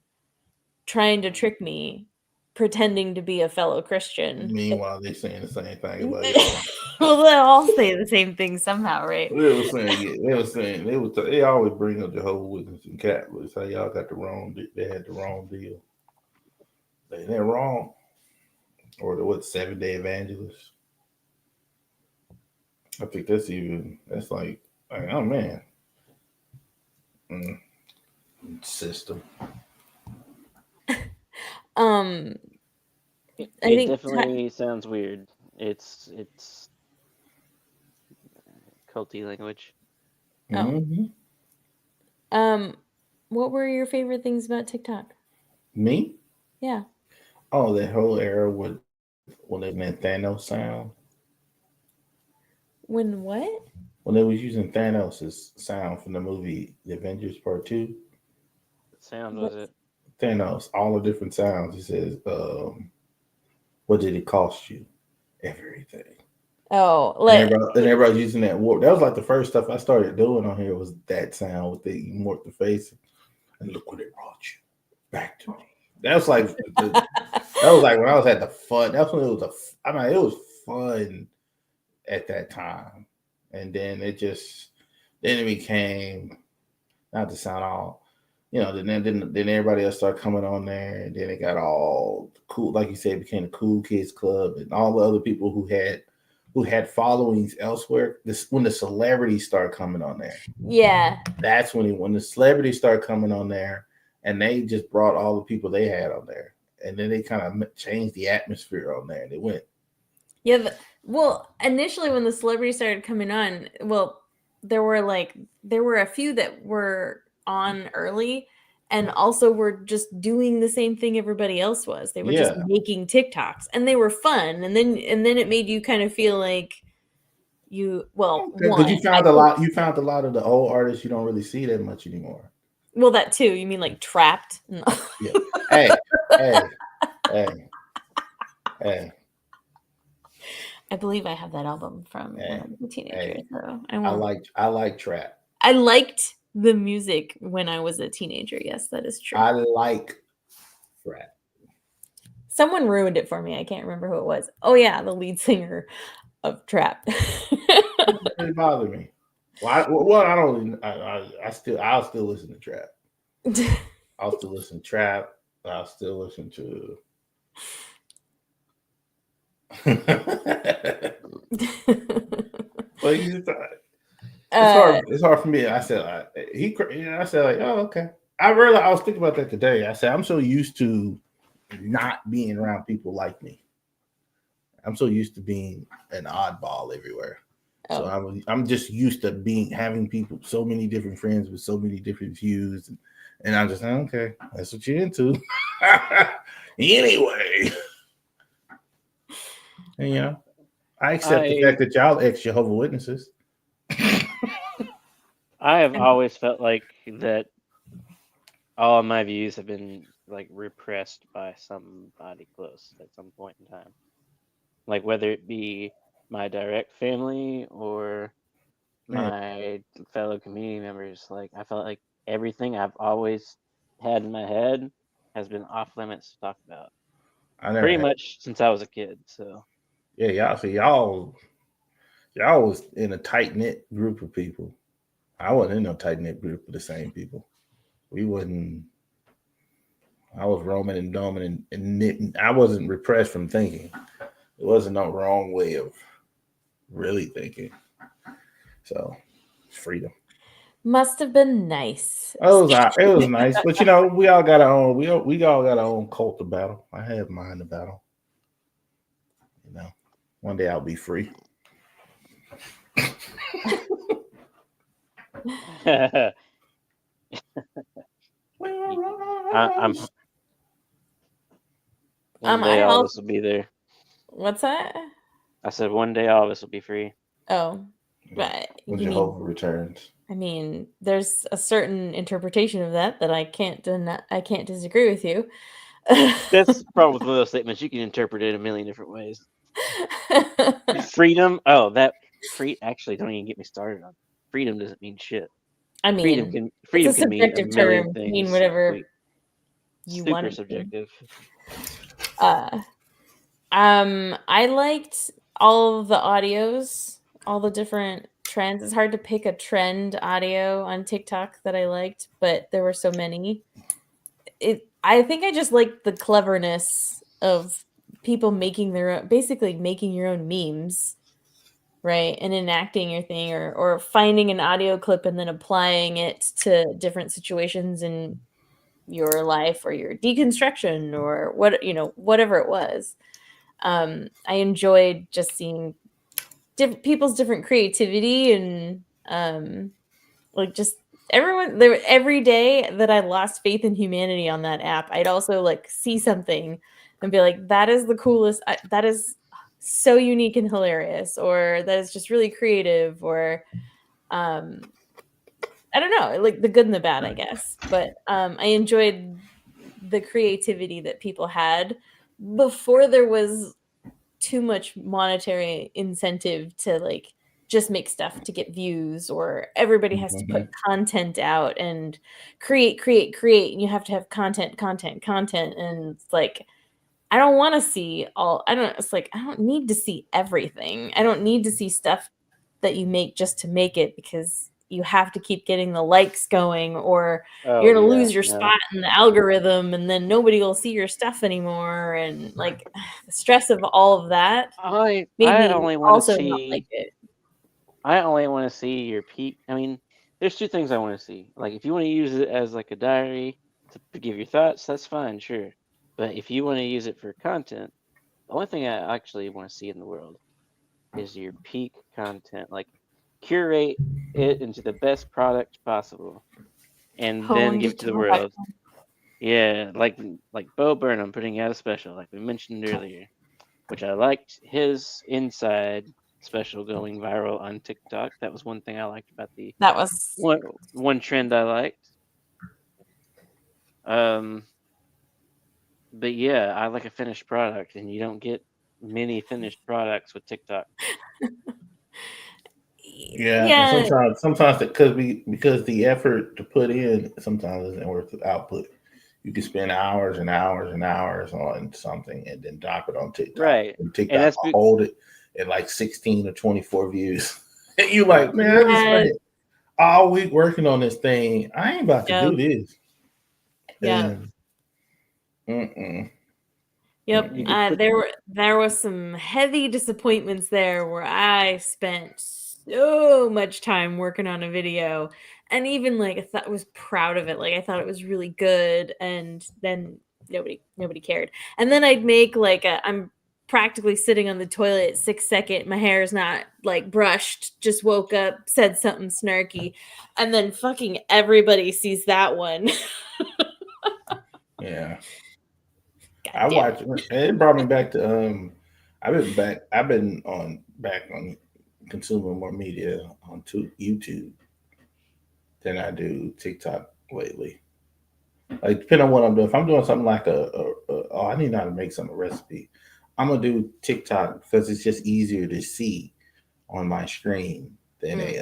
trying to trick me, pretending to be a fellow Christian. Meanwhile, they're saying the same thing about it. Well, they'll all say the same thing somehow, right? They were saying they always bring up Jehovah's Witnesses and Catholics. How y'all got they had the wrong deal. They're wrong. Or the 7-day evangelists. I think that's like oh man. System. I It think definitely sounds weird. It's culty language. Mm-hmm. What were your favorite things about TikTok? Me? Yeah. Oh, that whole era when they meant Thanos sound. When what? When they was using Thanos' sound from the movie The Avengers Part 2. What sound was it? Thanos, all the different sounds. He says, what did it cost you? Everything. Oh, And everybody's using that warp. That was like the first stuff I started doing on here was that sound with the morph the face and look what it brought you back to me. That was like that was like when I was at the fun. That's when it was it was fun at that time. And then it became not to sound all, then everybody else started coming on there, and then it got all cool, like you said, it became the Cool Kids Club and all the other people who had followings elsewhere. When the celebrities start coming on there. Yeah. That's when the celebrities start coming on there, and they just brought all the people they had on there. And then they kind of changed the atmosphere on there. They went. Yeah. Well, initially when the celebrities started coming on, well, there were a few that were on early and also were just doing the same thing everybody else was. They were just making TikToks, and they were fun. And then it made you kind of feel like because you found a lot of the old artists you don't really see that much anymore. Well, that too. You mean like Trapped? No. Yeah. Hey. I believe I have that album from when I was a teenager. So I like Trap. I liked the music when I was a teenager. Yes, that is true. I like Trap. Someone ruined it for me. I can't remember who it was. Oh yeah, the lead singer of Trap. It doesn't bother me. Well, I don't. I'll still listen to Trap. I'll still listen to Trap. I'll still listen to. But it's hard for me. I said I said like, oh, okay. I was thinking about that today. I said I'm so used to not being around people like me. I'm so used to being an oddball everywhere. Oh. So I'm just used to having people, so many different friends with so many different views, and I'm just okay. That's what you're into, anyway. And I accept the fact that y'all ex-Jehovah's Witnesses. I have always felt like that all of my views have been like repressed by somebody close at some point in time. Like whether it be my direct family or Man, my fellow community members. Like I felt like everything I've always had in my head has been off limits to talk about. I never Pretty had. much since I was a kid. So Yeah, y'all see y'all was in a tight knit group of people. I wasn't in no tight knit group of the same people. We wasn't. I was roaming and doming and knitting. I wasn't repressed from thinking. There wasn't no wrong way of really thinking. So freedom. Must have been nice. It was nice, but you know we all got our own. We all got our own cult to battle. I have mine to battle. You know, one day I'll be free. I'm one day I all of also, us will be there. what's that? I said one day all of us will be free. Oh, but When you Jehovah mean, returns. I mean, there's a certain interpretation of that I can't I can't disagree with you. That's the problem with one of those statements. You can interpret it a million different ways. Freedom. Oh, that free. Actually, don't even get me started on freedom. Doesn't mean shit. I Freedom mean, can it's a mean a subjective million term. things. Mean whatever Like, you want super it to. subjective. I liked all of the audios, all the different trends. It's hard to pick a trend audio on TikTok that I liked, but there were so many. I think I just liked the cleverness of people making their own, basically making your own memes, right? And enacting your thing or finding an audio clip and then applying it to different situations in your life or your deconstruction or whatever it was. I enjoyed just seeing people's different creativity and like just everyone there every day that I lost faith in humanity on that app. I'd also like see something and be like, that is the coolest. That is so unique and hilarious, or that is just really creative, or I don't know, like the good and the bad, I guess. But I enjoyed the creativity that people had before there was too much monetary incentive to like just make stuff to get views, or everybody has to put content out and create and you have to have content and it's like I don't want to see it's like I don't need to see everything. I don't need to see stuff that you make just to make it because you have to keep getting the likes going, or you're gonna lose your spot in the algorithm and then nobody will see your stuff anymore, and like the stress of all of that I made me only want to also not see. like it. I only want to see your peak. I mean, there's two things I want to see. Like, if you want to use it as like a diary to give your thoughts, that's fine, sure. But if you want to use it for content, the only thing I actually want to see in the world is your peak content. Like, curate it into the best product possible, and then give it to the world. Yeah, like Bo Burnham putting out a special, like we mentioned earlier, which I liked his inside special going viral on TikTok. That was one thing I liked about the That was one trend I liked. But yeah, I like a finished product, and you don't get many finished products with TikTok. Yeah. Sometimes because the effort to put in sometimes isn't worth the output. You can spend hours and hours and hours on something and then drop it on TikTok. Right. And TikTok will hold it at like 16 or 24 views. And you like, man, I just spent all week working on this thing. I ain't about to do this. Yeah. Yep. There was some heavy disappointments there where I spent so much time working on a video, and even like I was proud of it. Like I thought it was really good, and then nobody cared. And then I'd make like I'm practically sitting on the toilet 6 seconds. My hair is not like brushed. Just woke up, said something snarky, and then fucking everybody sees that one. Yeah. I watched it. Brought me back to I've been back on consuming more media on YouTube than I do TikTok lately. Like depending on what I'm doing. If I'm doing something like I need to know how to make some recipe, I'm gonna do TikTok because it's just easier to see on my screen than a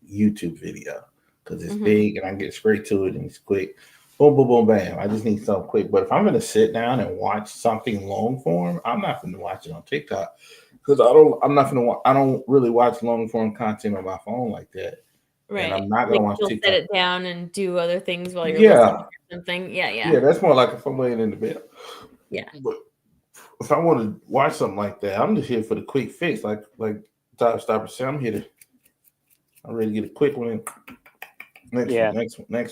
YouTube video because it's big and I get straight to it and it's quick. Boom, boom, boom, bam. I just need something quick. But if I'm gonna sit down and watch something long form, I'm not gonna watch it on TikTok because I don't really watch long form content on my phone like that. Right. And I'm not gonna watch you'll TikTok. set it down and do other things while you're listening to something. Yeah, that's more like if I'm laying in the bed. Yeah. But if I want to watch something like that, I'm just here for the quick fix. Like Dive Stopper said, I'm ready to get a quick one. Next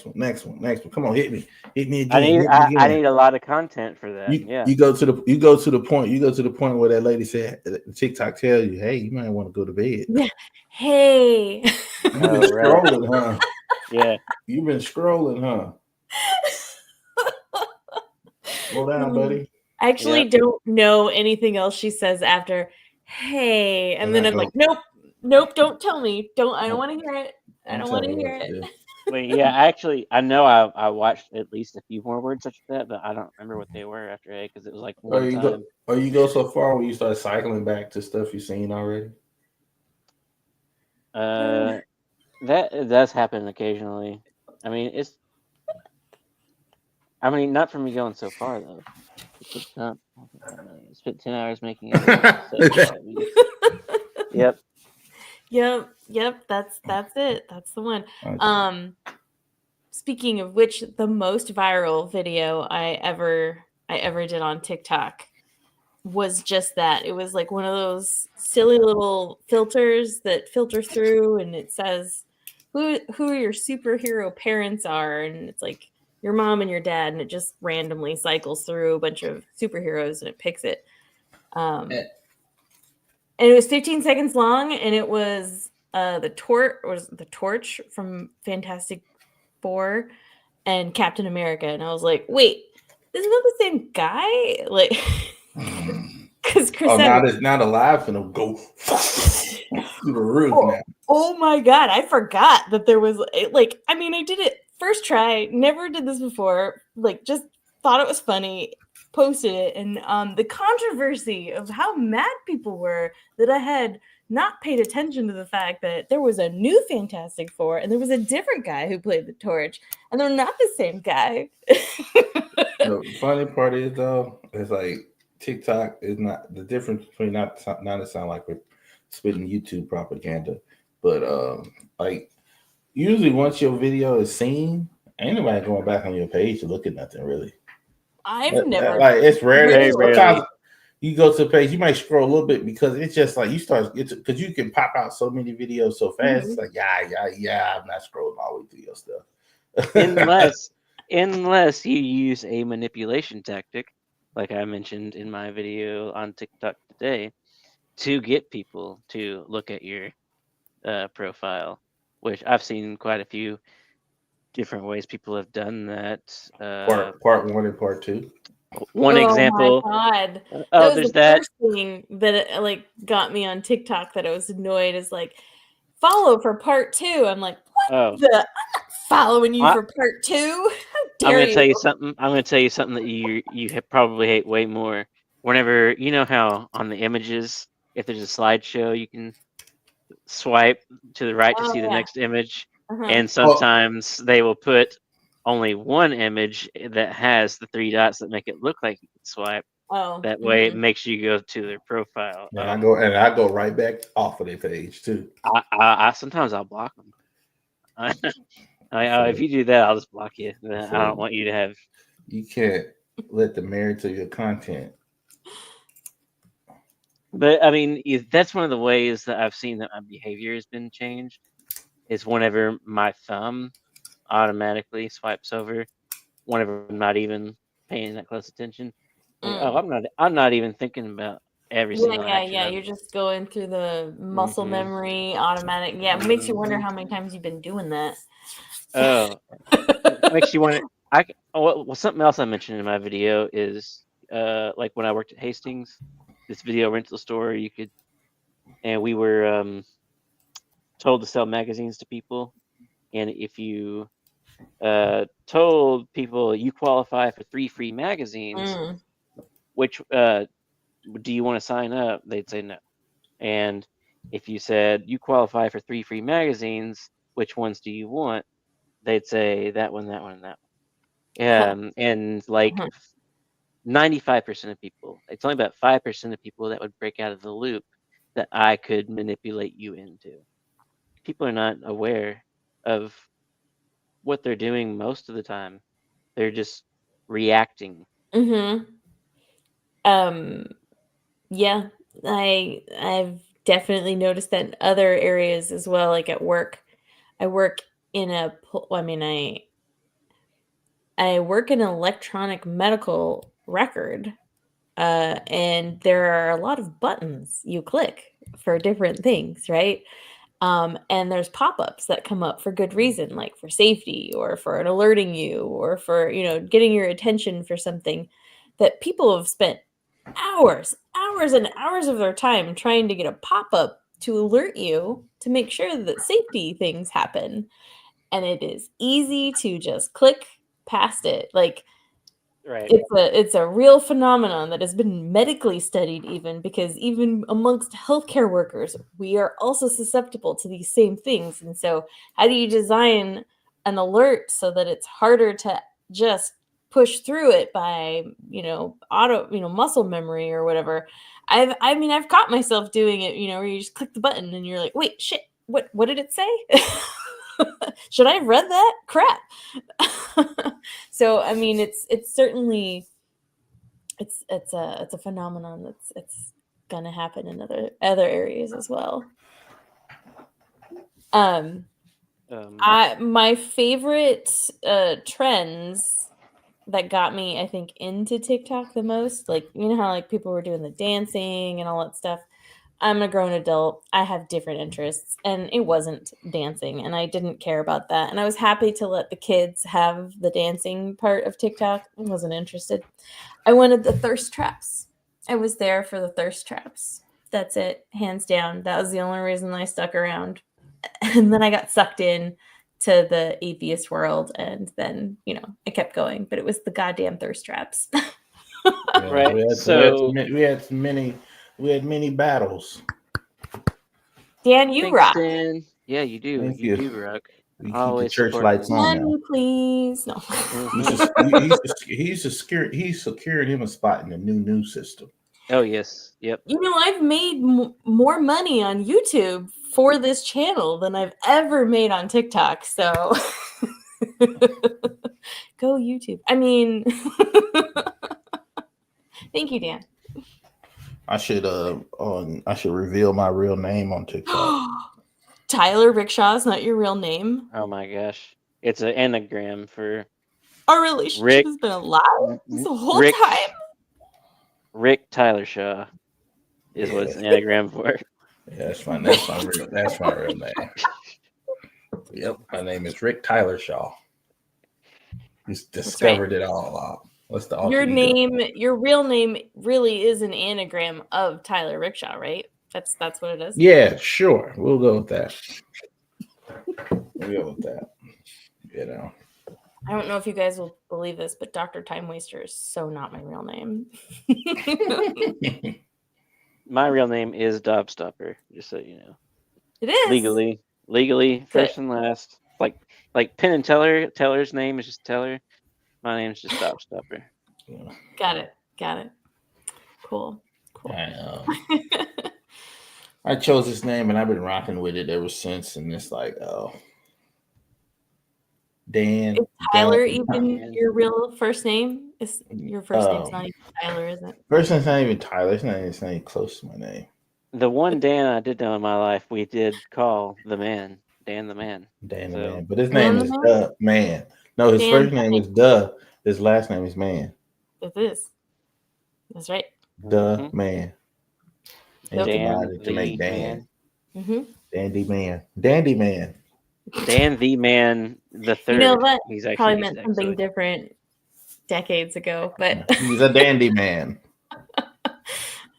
one. Come on, hit me again. I need a lot of content for that. You go to the point where that lady said TikTok tell you, hey, you might want to go to bed. Yeah. Hey. You've been scrolling, huh? Yeah. You've been scrolling, huh? Slow down, buddy. I actually don't know anything else she says after hey, and then I'm like, nope, don't tell me. I don't want to hear it. I don't want to hear it. Wait, yeah, I know I watched at least a few more words such as that, but I don't remember what they were after A because it was like one time. You go so far when you start cycling back to stuff you've seen already? That does happen occasionally. I mean, not for me going so far though. Spent 10 hours making it. Yep. That's it. That's the one. Okay. Speaking of which, the most viral video I ever did on TikTok was just that. It was like one of those silly little filters that filter through, and it says who your superhero parents are, and it's like your mom and your dad, and it just randomly cycles through a bunch of superheroes and it picks it. And it was 15 seconds long, and it was the Torch from Fantastic Four and Captain America, and I was like, wait, this is not the same guy, like, because Chris Evans, now the live finna go through the roof now. Oh my god, I forgot that there was like, I mean, I did it first try, never did this before, like, just thought it was funny, posted it, and the controversy of how mad people were that I had not paid attention to the fact that there was a new Fantastic Four and there was a different guy who played the Torch, and they're not the same guy. The funny part is though, it's like TikTok is not the difference between not to sound like we're spitting YouTube propaganda, but like usually once your video is seen, ain't nobody going back on your page to look at nothing really. I've never like it's rare. Sometimes you go to the page, you might scroll a little bit because it's just like you start because you can pop out so many videos so fast. It's like yeah, I'm not scrolling all the way through your stuff. unless you use a manipulation tactic, like I mentioned in my video on TikTok today, to get people to look at your profile, which I've seen quite a few different ways people have done that. Part 1 and part 2. One example. Oh my god! That was the first thing that like got me on TikTok that I was annoyed is like follow for part 2. I'm like, what I'm not following you for part 2. How dare I'm gonna tell you something. I'm gonna tell you something that you probably hate way more. Whenever you know how on the images, if there's a slideshow, you can swipe to the right to see the next image, and sometimes they will put only one image that has the 3 dots that make it look like you can swipe. That way it makes you go to their profile. And I go right back off of their page too. I sometimes I'll block them. If you do that, I'll just block you. I don't want you to have. You can't let them marry to your content. But I mean, that's one of the ways that I've seen that my behavior has been changed. Is whenever my thumb automatically swipes over, whenever I'm not even paying that close attention. Like, I'm not even thinking about every single action. Yeah. You're just going through the muscle memory, automatic. Yeah, it makes you wonder how many times you've been doing that. It makes you wonder. Something else I mentioned in my video is like when I worked at Hastings, this video rental store, and we were told to sell magazines to people, and if you told people you qualify for 3 free magazines, which do you want to sign up? They'd say no. And if you said you qualify for 3 free magazines, which ones do you want? They'd say that one, that one, and that one. And like Uh-huh. 95% of people, it's only about 5% of people that would break out of the loop that I could manipulate you into. People are not aware of what they're doing most of the time. They're just reacting. Mm-hmm. Yeah, I've definitely noticed that in other areas as well, like at work. I work in I work in an electronic medical record, and there are a lot of buttons you click for different things, right? And there's pop-ups that come up for good reason, like for safety or for an alerting you or for, getting your attention for something that people have spent hours and hours of their time trying to get a pop-up to alert you to make sure that safety things happen. And it is easy to just click past it. Like Right. it's a real phenomenon that has been medically studied, even because even amongst healthcare workers, we are also susceptible to these same things. And so how do you design an alert so that it's harder to just push through it by, muscle memory or whatever? I've caught myself doing it, where you just click the button and you're like, wait, shit, what did it say? Should I have read that? Crap. So I mean, it's certainly it's a phenomenon it's gonna happen in other areas as well. My favorite trends that got me, I think, into TikTok the most, like, how like people were doing the dancing and all that stuff. I'm a grown adult. I have different interests, and it wasn't dancing, and I didn't care about that. And I was happy to let the kids have the dancing part of TikTok. I wasn't interested. I wanted the thirst traps. I was there for the thirst traps. That's it, hands down. That was the only reason I stuck around. And then I got sucked in to the atheist world, and then, I kept going. But it was the goddamn thirst traps. Yeah, Right. we had many battles. Dan, you Thanks, rock. Dan. Yeah, you do. Thank You you. do rock. We keep the Always church support lights me. on now. Money, please. No. He's secured him a spot in the new system. Oh yes. Yep. I've made more money on YouTube for this channel than I've ever made on TikTok. So go YouTube. I mean, thank you, Dan. I should reveal my real name on TikTok. Tyler Rickshaw is not your real name. Oh my gosh. It's an anagram for Our relationship has been alive this whole time. Rick Tyler Shaw is what it's an anagram for. Yeah, that's my real name. Yep, my name is Rick Tyler Shaw. He's discovered it all out. What's the your name? Your real name really is an anagram of Tyler Rickshaw, right? That's what it is. Yeah, sure. We'll go with that. I don't know if you guys will believe this, but Dr. Time Waster is so not my real name. My real name is Dobstopper, just so you know. It is. Legally, first and last. Like Penn and Teller. Teller's name is just Teller. My name's just Dobstopper. Got it. Cool. I chose this name and I've been rocking with it ever since. And it's like, Dan. Is Tyler even your real first name? Is your first name's not even Tyler, is it? First name's not even Tyler. It's not even close to my name. The one Dan I did know in my life, we did call the man, Dan the Man. Dan the Man. But his name is Man. No, his first name is Duh. His last name is Man. It is. That's right. The Man. And Dan to make Dan. Mm-hmm. Dandy Man. Dandy Man. Dan the Man the Third. That he's probably meant something different decades ago, but he's a dandy man.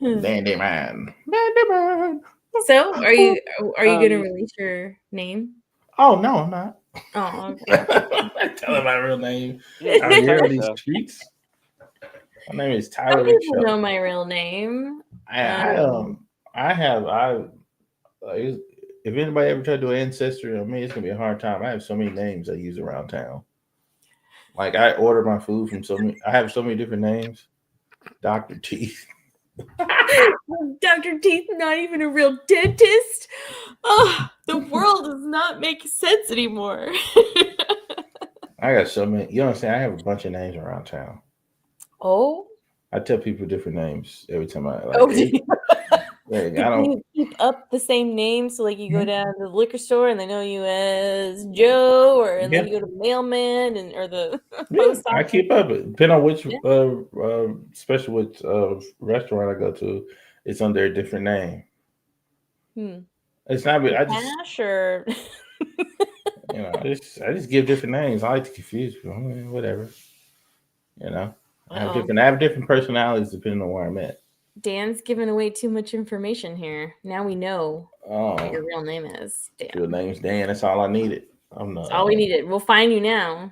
Dandy man. Dandy man. So are you gonna release your name? Oh no, I'm not. Oh, okay. I'm not telling my real name. I'm here on these streets. My name is Some Tyler people know Mitchell. my real name. I have if anybody ever tried to do ancestry on me, it's gonna be a hard time. I have so many names I use around town. Like I order my food from I have so many different names. Dr. Teeth. Dr. Teeth, not even a real dentist. Oh, the world does not make sense anymore. I got so many. You know what I'm saying? I have a bunch of names around town. Oh, I tell people different names every time I oh, do you? like, But I do don't. you keep up the same name? So, like, you go down to the liquor store and they know you as Joe, and then you go to the mailman or the post I office. keep up. Depending on which, Yeah. especially which restaurant I go to, it's under a different name. It's not. I just, Cash or I just give different names. I like to confuse people. I mean, whatever. I have Uh-oh. different personalities depending on where I'm at. Dan's giving away too much information here. Now we know what Oh, your real name is. Dan. your name's Dan. That's all I needed. That's all we needed. We'll find you now.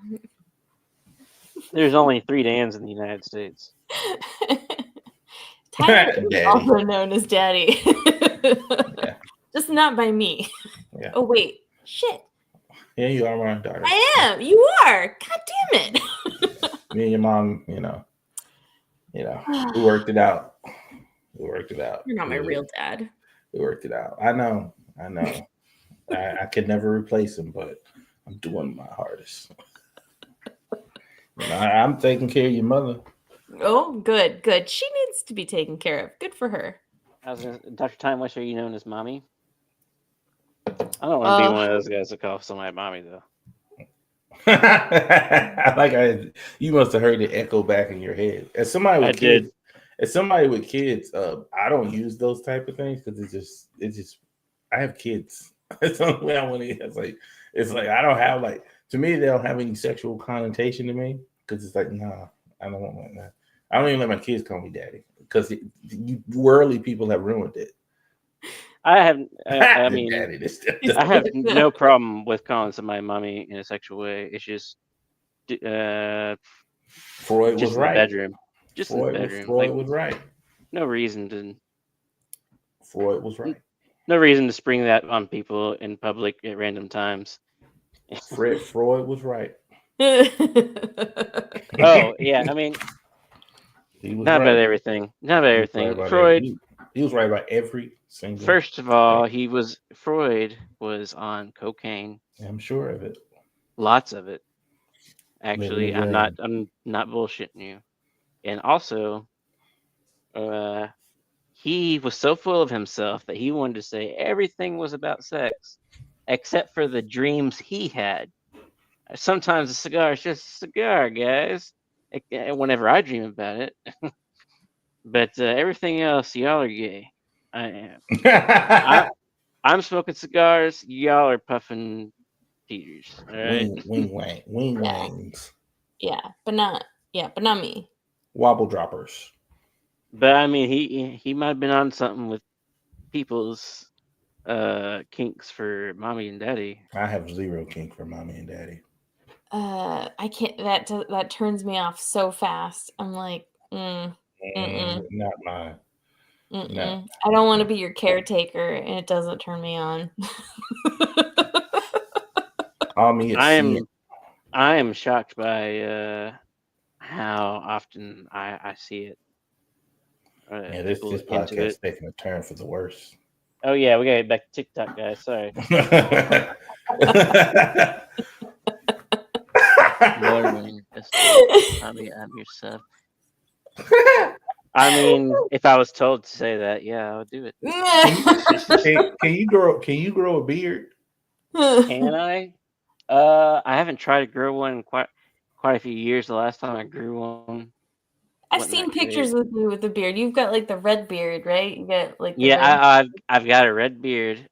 There's only 3 Dans in the United States. Tyler is Daddy. also known as Daddy. Yeah. Just not by me. Yeah. Oh, wait. Shit. Yeah, you are my daughter. I am. You are. God damn it. Me and your mom, we worked it out. You're not my real dad. We worked it out. I know. I could never replace him, but I'm doing my hardest. I'm taking care of your mother. Oh, good. She needs to be taken care of. Good for her. Dr. Time West, are you known as Mommy? I don't want to be one of those guys that calls somebody Mommy, though. You must have heard it echo back in your head. As somebody with kids, I don't use those type of things because it's just. I have kids. That's the only way I want to. It's like I don't have to me they don't have any sexual connotation to me because it's like nah, I don't want that. I don't even let my kids call me daddy because worldly people have ruined it. I have. I mean, daddy, I have no problem with calling somebody mommy in a sexual way. It's just Freud was right. Bedroom. Just in the bedroom. Freud was right. No reason to. Freud was right. No reason to spring that on people in public at random times. Freud was right. Oh yeah, I mean, not about everything. Freud. He was right about every single. First of all, Freud was on cocaine. I'm sure of it. Lots of it. Actually, I'm not bullshitting you. And also, he was so full of himself that he wanted to say everything was about sex, except for the dreams he had. Sometimes a cigar is just a cigar, guys. Whenever I dream about it. But everything else, y'all are gay. I am. I'm smoking cigars. Y'all are puffing Peters. All right? Wing wangs. Yeah, but not me. Wobble droppers. But I mean, he might have been on something with people's kinks for mommy and daddy. I have zero kink for mommy and daddy. I can't. That turns me off so fast. I'm like, not mine. No. I don't want to be your caretaker, and it doesn't turn me on. I am shocked by how often I see it. This podcast is taking a turn for the worse. Oh yeah, we gotta get back to TikTok, guys. Sorry. I'm yourself. I mean, if I was told to say that, yeah, I would do it. Can you grow a beard? Can I? I haven't tried to grow one in quite a few years. The last time I grew one, I've seen pictures with you with the beard. You've got like the red beard, right? You got like I've got a red beard.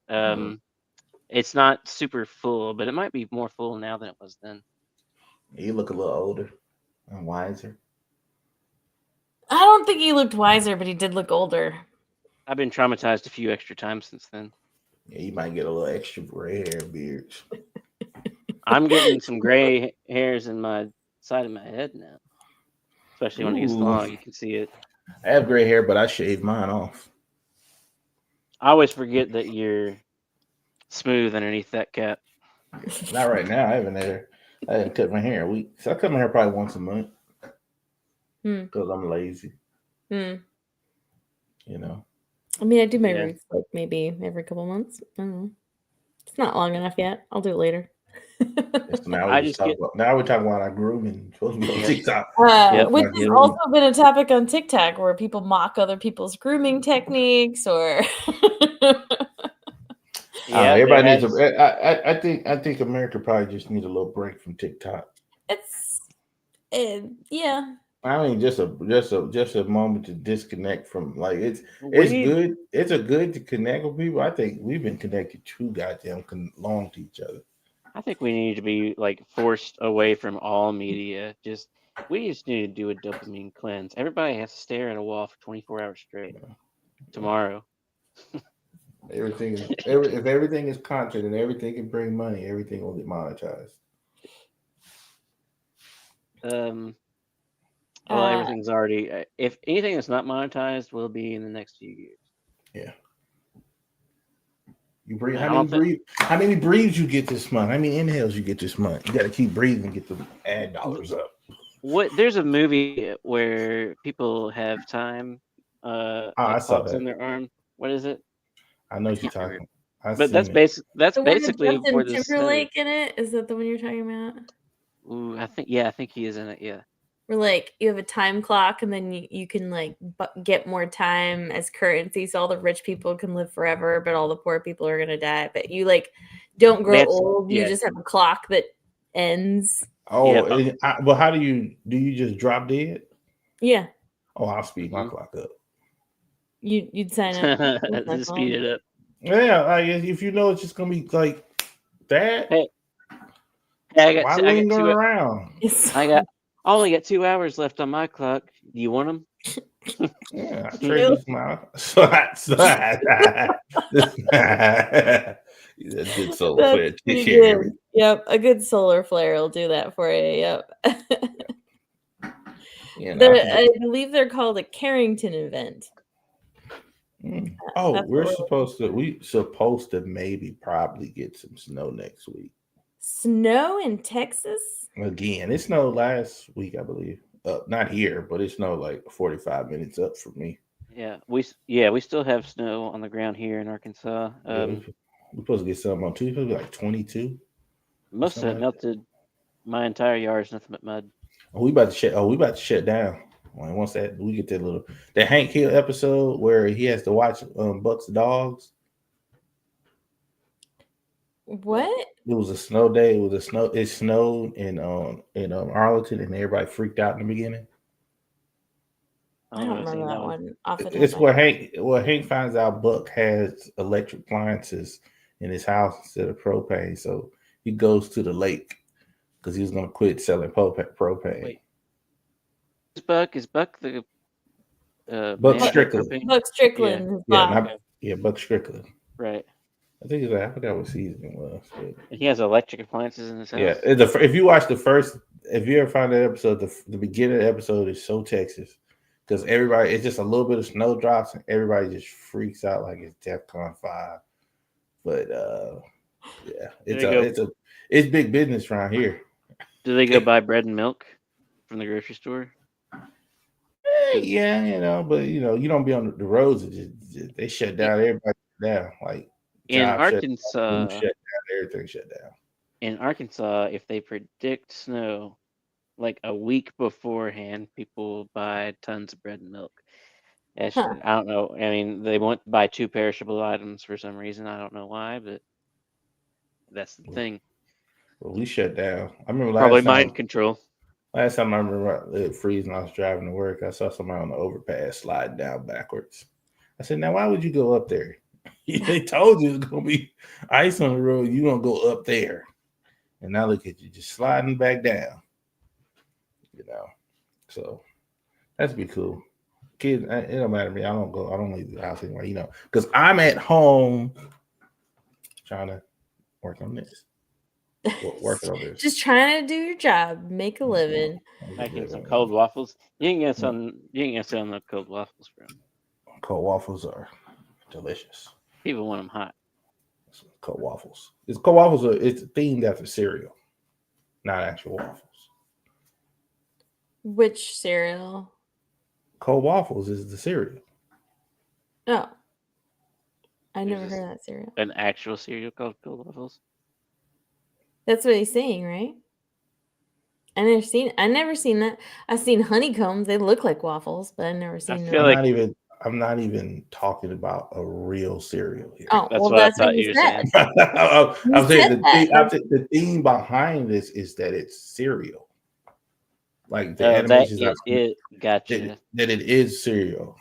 It's not super full, but it might be more full now than it was then. You look a little older and wiser. I don't think he looked wiser, but he did look older. I've been traumatized a few extra times since then. Yeah, you might get a little extra gray hair beards. I'm getting some gray hairs in my side of my head now. especially when it gets Ooh. long. You can see it. I have gray hair, but I shaved mine off. I always forget that you're smooth underneath that cap. Not right now. I haven't cut my hair in a week. So I cut my hair probably once a month Hmm. because I'm lazy. Hmm. You know. I mean, I do my Yeah. roots like maybe every couple months. I don't know. It's not long enough yet. I'll do it later. So now I we just just talk get- about now we're talking about our grooming. Supposed to be on Yep. TikTok. Yep. Which My has grooming. also been a topic on TikTok where people mock other people's grooming techniques or Yeah, everybody there needs has- a. I think America probably just needs a little break from TikTok. it's yeah. I mean, just a moment to disconnect from like it's we need- good. It's a good to connect with people. I think we've been connected too goddamn long to each other. I think we need to be like forced away from all media. We just need to do a dopamine cleanse. Everybody has to stare at a wall for 24 hours straight. Tomorrow. Everything is if everything is content and everything can bring money, everything will get monetized. Well, everything's already. If anything that's not monetized, will be in the next few years. Yeah. You breathe. I How don't many How many breathes you get this month? How many inhales you get this month? You got to keep breathing and get the ad dollars up. There's a movie where people have time. I Like saw clocks that. on their arm. What is it? I know I what you're can't remember. talking. I've But seen that's it. That's The one with basically Justin where this. Timberlake in it. Is that the one you're talking about? Ooh, I think he is in it. Yeah. Where like you have a time clock and then you can like get more time as currency, so all the rich people can live forever, but all the poor people are gonna die. But you like don't grow old. You just have a clock that ends. Oh, well, how do you just drop dead? Yeah. Oh, I'll speed my clock up. You'd sign up. Just speed it up. Yeah, like if you know it's just gonna be like that. Hey, I got why two, I got linger two, around? I only got 2 hours left on my clock. Do you want them? Yeah, I trade you smile. Good solar flare. Pretty good. Yep, a good solar flare will do that for you. Yep. I believe they're called a Carrington event. Oh, we're supposed to maybe probably get some snow next week. Snow in Texas? Again, it snowed last week, I believe. Not here, but it snowed like 45 minutes up for me. Yeah, we still have snow on the ground here in Arkansas. We're supposed to get something on Tuesday, like 22. Most of it melted. My entire yard is nothing but mud. We about to shut down. Once we get that Hank Hill episode where he has to watch Buck's dogs. What? It was a snow day. It snowed in Arlington, and everybody freaked out in the beginning. I don't remember that one. It's where Hank finds out Buck has electric appliances in his house instead of propane, so he goes to the lake because he was going to quit selling propane. Wait. Is Buck the Buck Strickland? Buck Strickland. Buck Strickland. Right. I think I forgot what season it was. And he has electric appliances in his house. Yeah, if you watch if you ever find that episode, the beginning of the episode is so Texas because it's just a little bit of snow drops and everybody just freaks out like it's DEFCON 5. But it's big business around here. Do they go buy bread and milk from the grocery store? Yeah, but you don't be on the roads. They shut down everybody down. Like in Arkansas, everything shut down. In Arkansas, if they predict snow like a week beforehand, people buy tons of bread and milk. I don't know. I mean, they want to buy 2 perishable items for some reason. I don't know why, but that's the thing. Well, we shut down. I remember probably mind control. Last time I remember it freezing, I was driving to work. I saw somebody on the overpass sliding down backwards. I said, "Now, why would you go up there? They told you it's gonna be ice on the road. You gonna go up there?" And now look at you, just sliding back down. So that'd be cool. Kids, it don't matter to me. I don't leave the house anymore. Because I'm at home trying to work on this. working on this. Just trying to do your job, make a living. Making some cold waffles. You can get some. You can get some of the cold waffles, bro. Cold waffles are delicious. People want them hot. Cold waffles. It's cold waffles. It's themed after cereal, not actual waffles. Which cereal? Cold waffles is the cereal. Oh, I never There's heard of that cereal. An actual cereal called cold waffles. That's what he's saying, right? I never seen that. I've seen honeycombs. They look like waffles, but I've never seen feel them. like- I'm not even talking about a real cereal here. Oh, That's well, what I that's what thought you you were said. saying. I'm saying said that. the theme behind this is that it's cereal. Like the That animation's is not it. Gotcha. that it is cereal.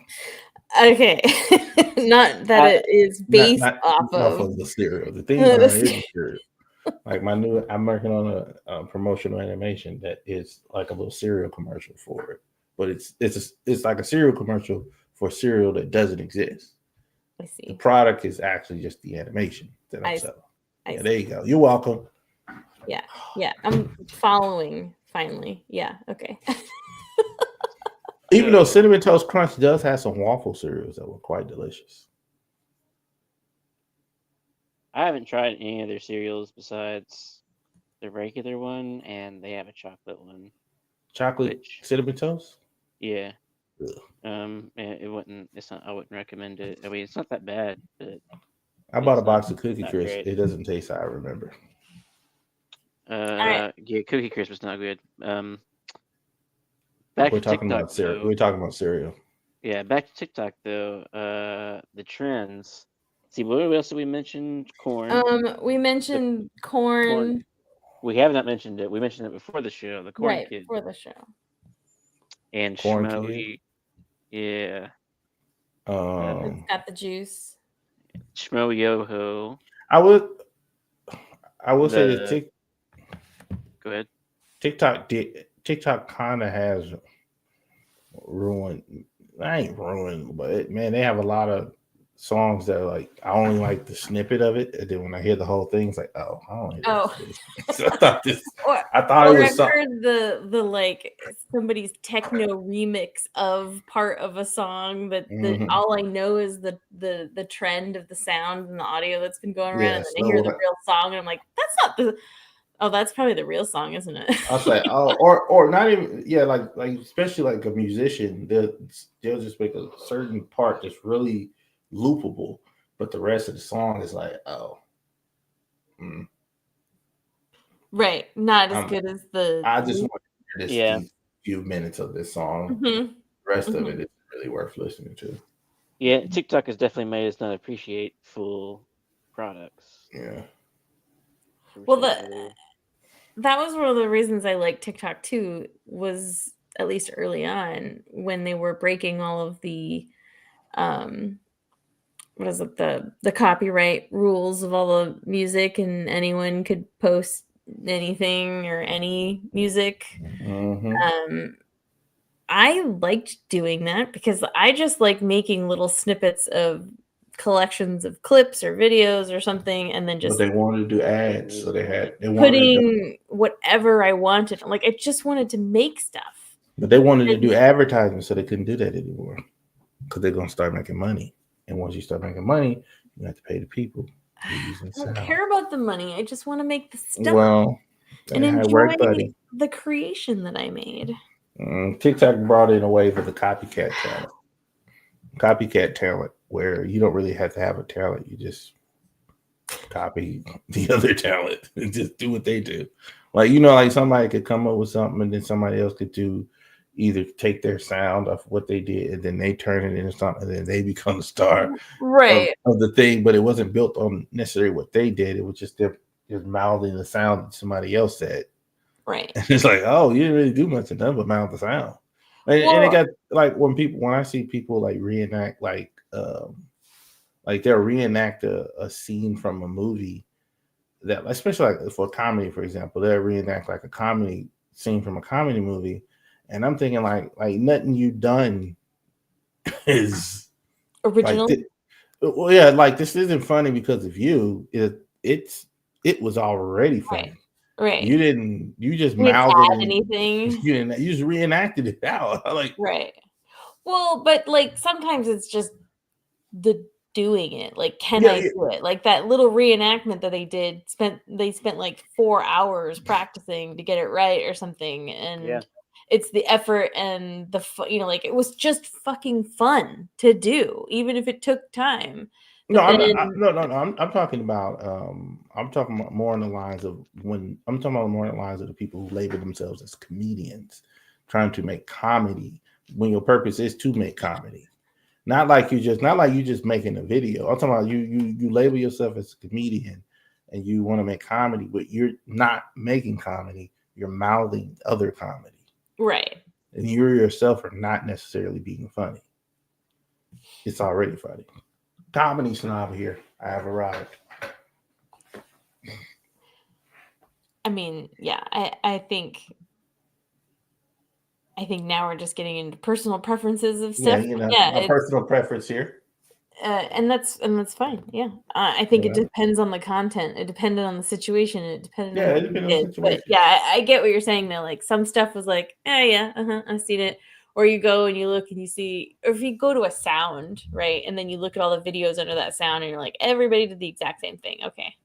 Okay, not that it is based off off of. the cereal. The theme behind it is the cereal. Like I'm working on a promotional animation that is like a little cereal commercial for it, but it's like a cereal commercial for cereal that doesn't exist. I The see. product is actually just the animation that I'm I selling. I Yeah, see. there you go. You're welcome. Yeah, I'm following finally. Yeah, okay. Even though Cinnamon Toast Crunch does have some waffle cereals that were quite delicious. I haven't tried any of their cereals besides the regular one, and they have a chocolate one. Chocolate Which- cinnamon toast? Yeah. Ugh. It wouldn't. It's not. I wouldn't recommend it. I mean, it's not that bad, but I bought a It's box of Cookie not Crisp. great. It doesn't taste how I remember. right. yeah, Cookie Crisp is not good. Back We're to talking TikTok, about cereal. though. We're talking about cereal. Yeah, back to TikTok though. The trends. See, what else did we mention? Corn. We mentioned corn, We have not mentioned it. We mentioned it before the show. The Corn right Kid for the show. and Corn Kid? Schmoey. Yeah, It's got the juice. Schmo Yoho. I would say that The- Go ahead. TikTok kind of has ruined. I ain't ruined, but man, they have a lot of songs that are like I only like the snippet of it, and then when I hear the whole thing, it's like, oh, I don't hear Oh. this. So I thought Or, I thought it or was I've something. heard the like somebody's techno remix of part of a song that Mhm. all I know is the trend of the sound and the audio that's been going around, Yeah, and then I hear so the real song, and I'm like, that's not the. Oh, that's probably the real song, isn't it? I'll say, oh, or not even, yeah, like especially like a musician, they'll just make a certain part that's really loopable, but the rest of the song is like, oh, Right, not as I'm- good as the. I just want to hear Yeah. these few minutes of this song. Mhm. The rest of Mhm. it is really worth listening to. Yeah, TikTok has definitely made us not appreciate full products. Yeah. Well, that was one of the reasons I liked TikTok too, was at least early on when they were breaking all of the what is it, the copyright rules of all the music, and anyone could post anything or any music. Mhm. I liked doing that because I just like making little snippets of collections of clips or videos or something, and then But just they wanted to do ads, so they wanted to do, putting whatever I wanted. Like I just wanted to make stuff. but they wanted to do advertising, so they couldn't do that anymore because they're gonna start making money. And once you start making money, you have to pay the people who are using I don't sound. care about the money. I just want to make the stuff Well, and that's how it enjoy works, buddy. the creation that I made. TikTok brought in a wave of the copycat talent. Copycat talent, where you don't really have to have a talent, you just copy the other talent and just do what they do. Like, like somebody could come up with something and then somebody else could do either take their sound of what they did and then they turn it into something and then they become the star Right. of the thing, but it wasn't built on necessarily what they did. It was just them just mouthing the sound that somebody else said. Right. And it's like, oh, you didn't really do much enough but mouth the sound. And it got like when I see people like reenact like they'll reenact a scene from a movie that, especially like for comedy, for example, they'll reenact like a comedy scene from a comedy movie, and I'm thinking like nothing you've done is Original. Like, well, yeah, like this isn't funny because of you. It was already funny. Right. Right. You didn't. You just You didn't mouthed add it. And anything. you didn't. You just reenacted it out. Like, Right. Well, but like sometimes it's just the doing it. Like, can yeah, I do it? Like that little reenactment that they spent like 4 hours practicing to get it right or something. And Yeah. it's the effort and like it was just fucking fun to do, even if it took time. No, But I'm then, not. No. I'm talking about. I'm talking about more on the lines of the people who label themselves as comedians, trying to make comedy when your purpose is to make comedy. Not like you just making a video. I'm talking about you label yourself as a comedian and you want to make comedy, but you're not making comedy. You're mouthing other comedy, right. and you yourself are not necessarily being funny. It's already funny. Comedy snob here. I have arrived. I mean, yeah, I think now we're just getting into personal preferences of Yeah, stuff. Yeah, my personal preference here. and that's fine. Yeah, I think it Yeah. depends on the content. It depended on the situation. It depended Yeah, on it what you depends on the did. But situation. yeah, I get what you're saying though. Like some stuff was like, yeah, I've seen it. Or you go and you look and you see, or if you go to a sound, right, and then you look at all the videos under that sound, and you're like, everybody did the exact same thing. Okay,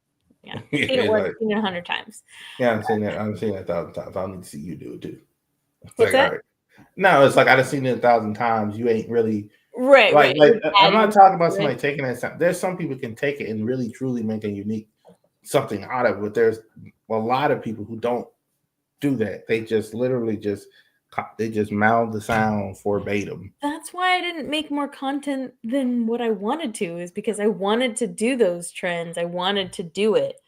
yeah, Yeah, seen it it's once, like, seen it 100 times. yeah, I've seen that 1,000 times. I need to see you do it too. It's What's like, that? all right. No, it's like I've seen it 1,000 times. You ain't really Right. like I'm not Adding talking about to it. somebody taking that sound. There's some people can take it and really truly make a unique something out of it, but there's a lot of people who don't do that. They just literally just mouth the sound verbatim. That's why I didn't make more content than what I wanted to, is because I wanted to do those trends. I wanted to do it.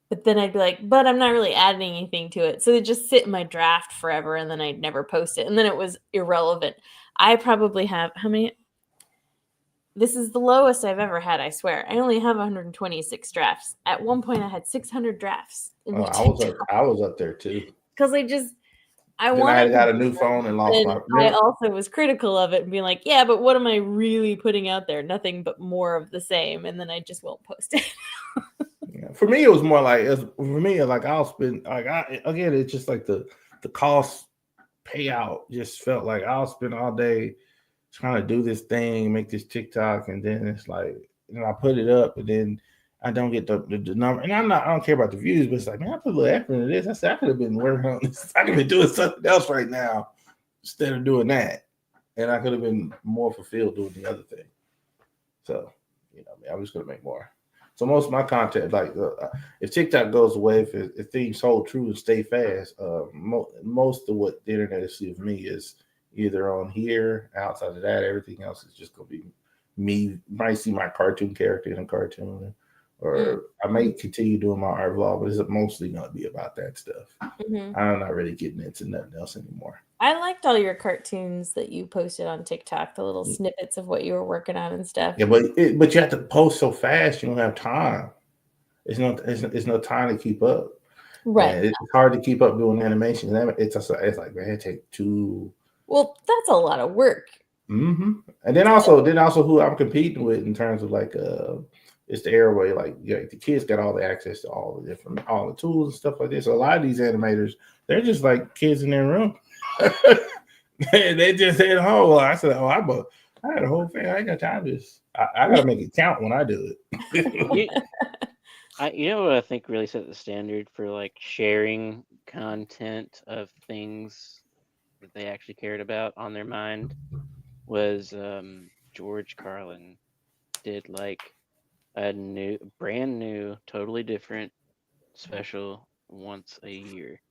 But then I'd be like, but I'm not really adding anything to it. So they just sit in my draft forever and then I'd never post it. And then it was irrelevant. I probably have how many? This is the lowest I've ever had, I swear. I only have 126 drafts. At one point I had 600 drafts in my I was up there too. because I Then wanted I got to a new phone and lost my. I also was critical of it and being like, yeah, but what am I really putting out there? Nothing but more of the same. And then I just won't post it. Yeah. For me, it was more like I'll spend again. It's just like the cost payout just felt like I'll spend all day trying to do this thing, make this TikTok, and then it's like I put it up, and then I don't get the number. And I don't care about the views, but it's like, man, I put a little effort into this. I said I could have been working on this. I could have been doing something else right now instead of doing that, and I could have been more fulfilled doing the other thing. So, I'm just gonna make more. So most of my content, like if TikTok goes away, if things hold true and stay fast, most of what the internet is seeing of me is either on here. Outside of that, everything else is just gonna be me. You might see my cartoon character in a cartoon, or I may continue doing my art vlog, but it's mostly gonna be about that stuff. Mm-hmm. I'm not really getting into nothing else anymore. I liked all your cartoons that you posted on TikTok, the little snippets of what you were working on and stuff. Yeah, but you have to post so fast, you don't have time. It's no time to keep up. Right. And it's hard to keep up doing animation. It's like, man, it take two. Well, that's a lot of work. Mm-hmm. And then also who I'm competing with in terms of like it's the airway. Like the kids got all the access to all the tools and stuff like this. So a lot of these animators, they're just like kids in their room. they just at home. I said, I had a whole thing. I ain't got time for this. I gotta make it count when I do it. You know what I think really set the standard for like sharing content of things that they actually cared about on their mind was George Carlin did like a brand new, totally different special once a year,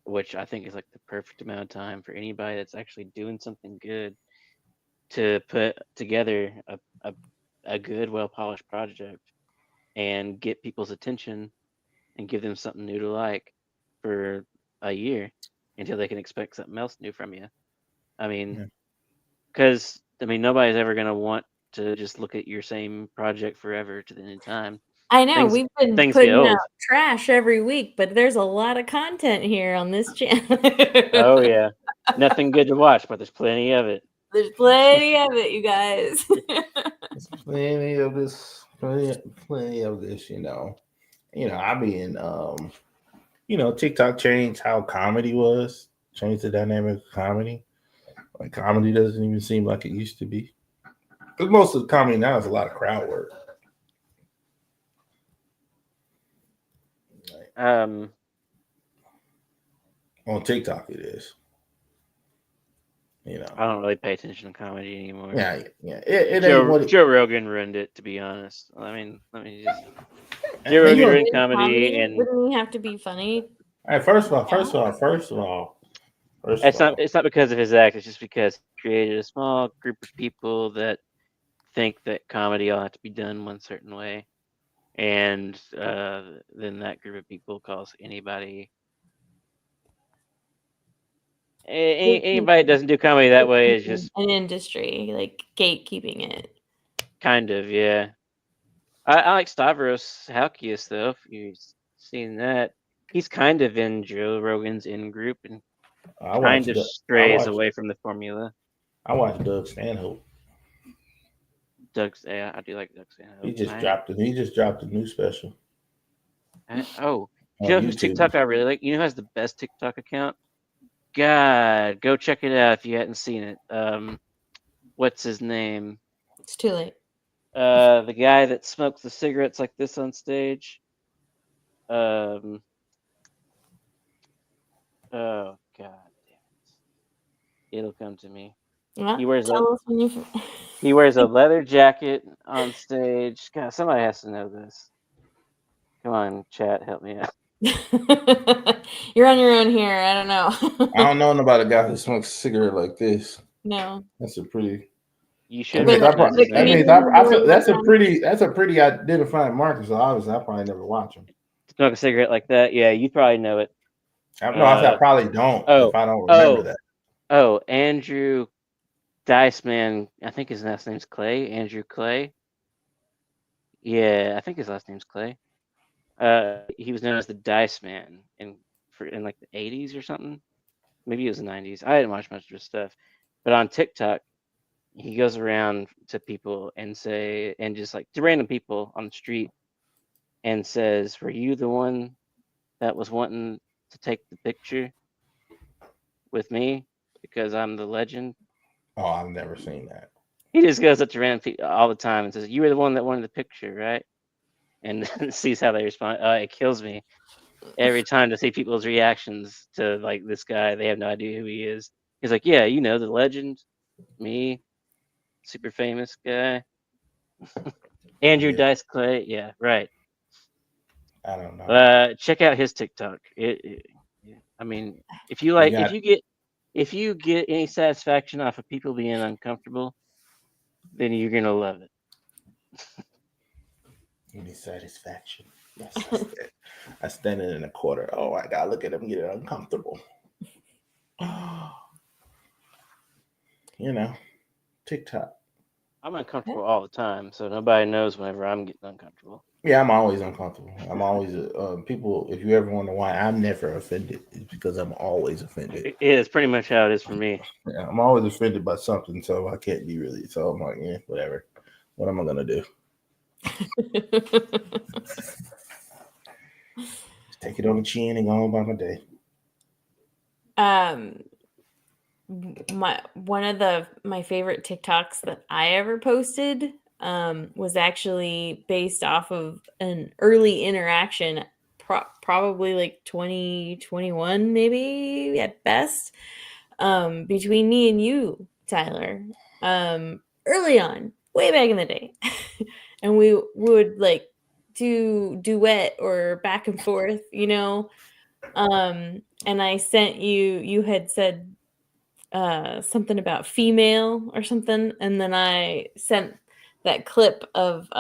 which I think is like the perfect amount of time for anybody that's actually doing something good to put together a good, well-polished project and get people's attention and give them something new to like for a year until they can expect something else new from you. I mean, because nobody's ever going to want to just look at your same project forever to the end of time. I know we've been things putting get old. out trash every week, but there's a lot of content here on this channel. Oh yeah, nothing good to watch, but there's plenty of it. There's plenty of it, you guys. There's plenty of this, plenty of this. I be in TikTok changed how comedy was, changed the dynamic of comedy. Like comedy doesn't even seem like it used to be. Because most of the comedy now is a lot of crowd work. Um, On TikTok, it is. I don't really pay attention to comedy anymore. Yeah. It ain't what Joe Rogan ruined it, to be honest. I mean, let me just. Hey, Joe Rogan you know- ruined comedy, and wouldn't he have to be funny? All right, first of all, it's not because of his act. It's just because he created a small group of people that think that comedy ought to be done one certain way, and then that group of people calls anybody anybody that doesn't do comedy that way is just an industry, like gatekeeping it. kind of, yeah. I like Stavros Halkias though. If you've seen that, he's kind of in Joe Rogan's in group and kind of strays away from the formula. I watched Doug Stanhope. I do like Doug Stanhope. He just dropped a new special. You know whose TikTok I really like? You know who has the best TikTok account? God, go check it out if you hadn't seen it. What's his name? It's too late. The guy that smokes the cigarettes like this on stage. Oh God damn it! It'll come to me. Well, He wears tell us when you. he wears a leather jacket on stage. God, somebody has to know this. Come on, chat, help me out. You're on your own here. I don't know. I don't know about a guy who smokes a cigarette like this. No. That's a pretty. You should. That's a pretty identifying marker. So obviously, I probably never watch him. Smoke a cigarette like that? Yeah, you probably know it. I probably don't. If I don't remember that. Oh, Andrew Diceman. I think his last name's Clay. Andrew Clay. Yeah, I think his last name's Clay. He was known as the Dice Man in like the 80s or something. Maybe it was the 90s. I didn't watch much of his stuff, but on TikTok, he goes around to people and just like to random people on the street and says, "Were you the one that was wanting to take the picture with me because I'm the legend?" Oh, I've never seen that. He just goes up to random people all the time and says, "You were the one that wanted the picture, right?" And sees how they respond. It kills me every time to see people's reactions to like this guy. They have no idea who he is. He's like, "Yeah, you know, the legend, me, super famous guy, Andrew Dice Clay." Yeah, right. I don't know. Check out his TikTok. I mean, if you get any satisfaction off of people being uncomfortable, then you're gonna love it. Any satisfaction? Yes, I stand in a quarter. Oh my God, look at him getting uncomfortable. TikTok. I'm uncomfortable all the time, so nobody knows whenever I'm getting uncomfortable. Yeah, I'm always uncomfortable. I'm always people. If you ever wonder why I'm never offended, it's because I'm always offended. It's pretty much how it is for me. Yeah, I'm always offended by something, so I can't be really. So I'm like, yeah, whatever. What am I gonna do? Just take it on the chin and go on by my day. One of my favorite TikToks that I ever posted was actually based off of an early interaction, probably like 2021 maybe at best, between me and you, Tyler, early on, way back in the day. And we would like do duet or back and forth, and I sent you had said something about female or something, and then I sent that clip of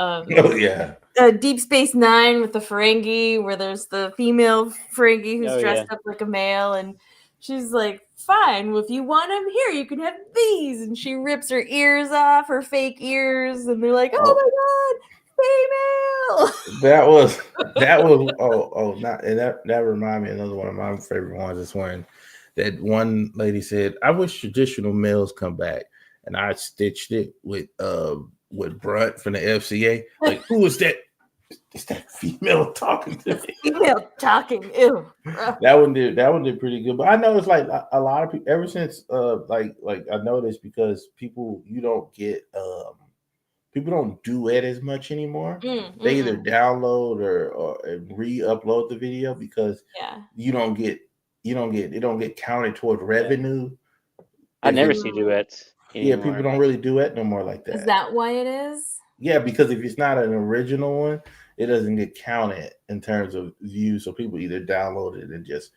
Deep Space Nine with the Ferengi, where there's the female Ferengi who's dressed up like a male, and she's like, "Fine, well, if you want them here, you can have these," and she rips her ears off, her fake ears, and they're like, "Oh my God, female!" That was that reminded me of another one of my favorite ones is when that one lady said, "I wish traditional males come back," and I stitched it with Brunt from the FCA. Like, who was that? It's that female talking to me. Female talking. Ew. Ugh. That one did pretty good. But I know it's like a lot of people ever since like I noticed because people people don't duet as much anymore. They either download or re-upload the video because Yeah. it don't get counted toward revenue. I If never it- see duets. Yeah, Anymore. people don't really duet no more like that. Is that why it is? Yeah, because if it's not an original one, it doesn't get counted in terms of views. So people either download it and just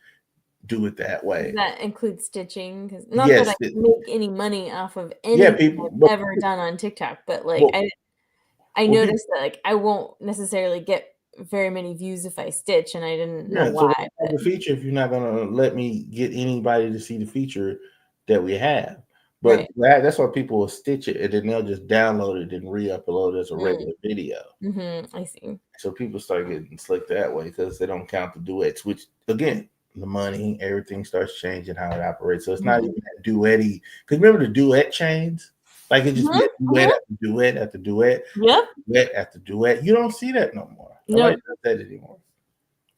do it that way. Does that includes stitching? Because not Yes, that I it- make any money off of anything Yeah, people- I've but- ever done on TikTok, but like Well- I well, noticed that like I won't necessarily get very many views if I stitch, and I didn't know Yeah, so why. that's the But feature if you're not gonna let me get anybody to see the feature that we have. But Right. that's why people will stitch it and then they'll just download it and re-upload it as a regular video. I see. So people start getting slick that way because they don't count the duets, which again, the money, everything starts changing how it operates. So it's not even that duetty. Because remember the duet chains? Like it just be a duet after duet after duet, Yep, duet after duet. You don't see that no more. No. Nobody does that anymore.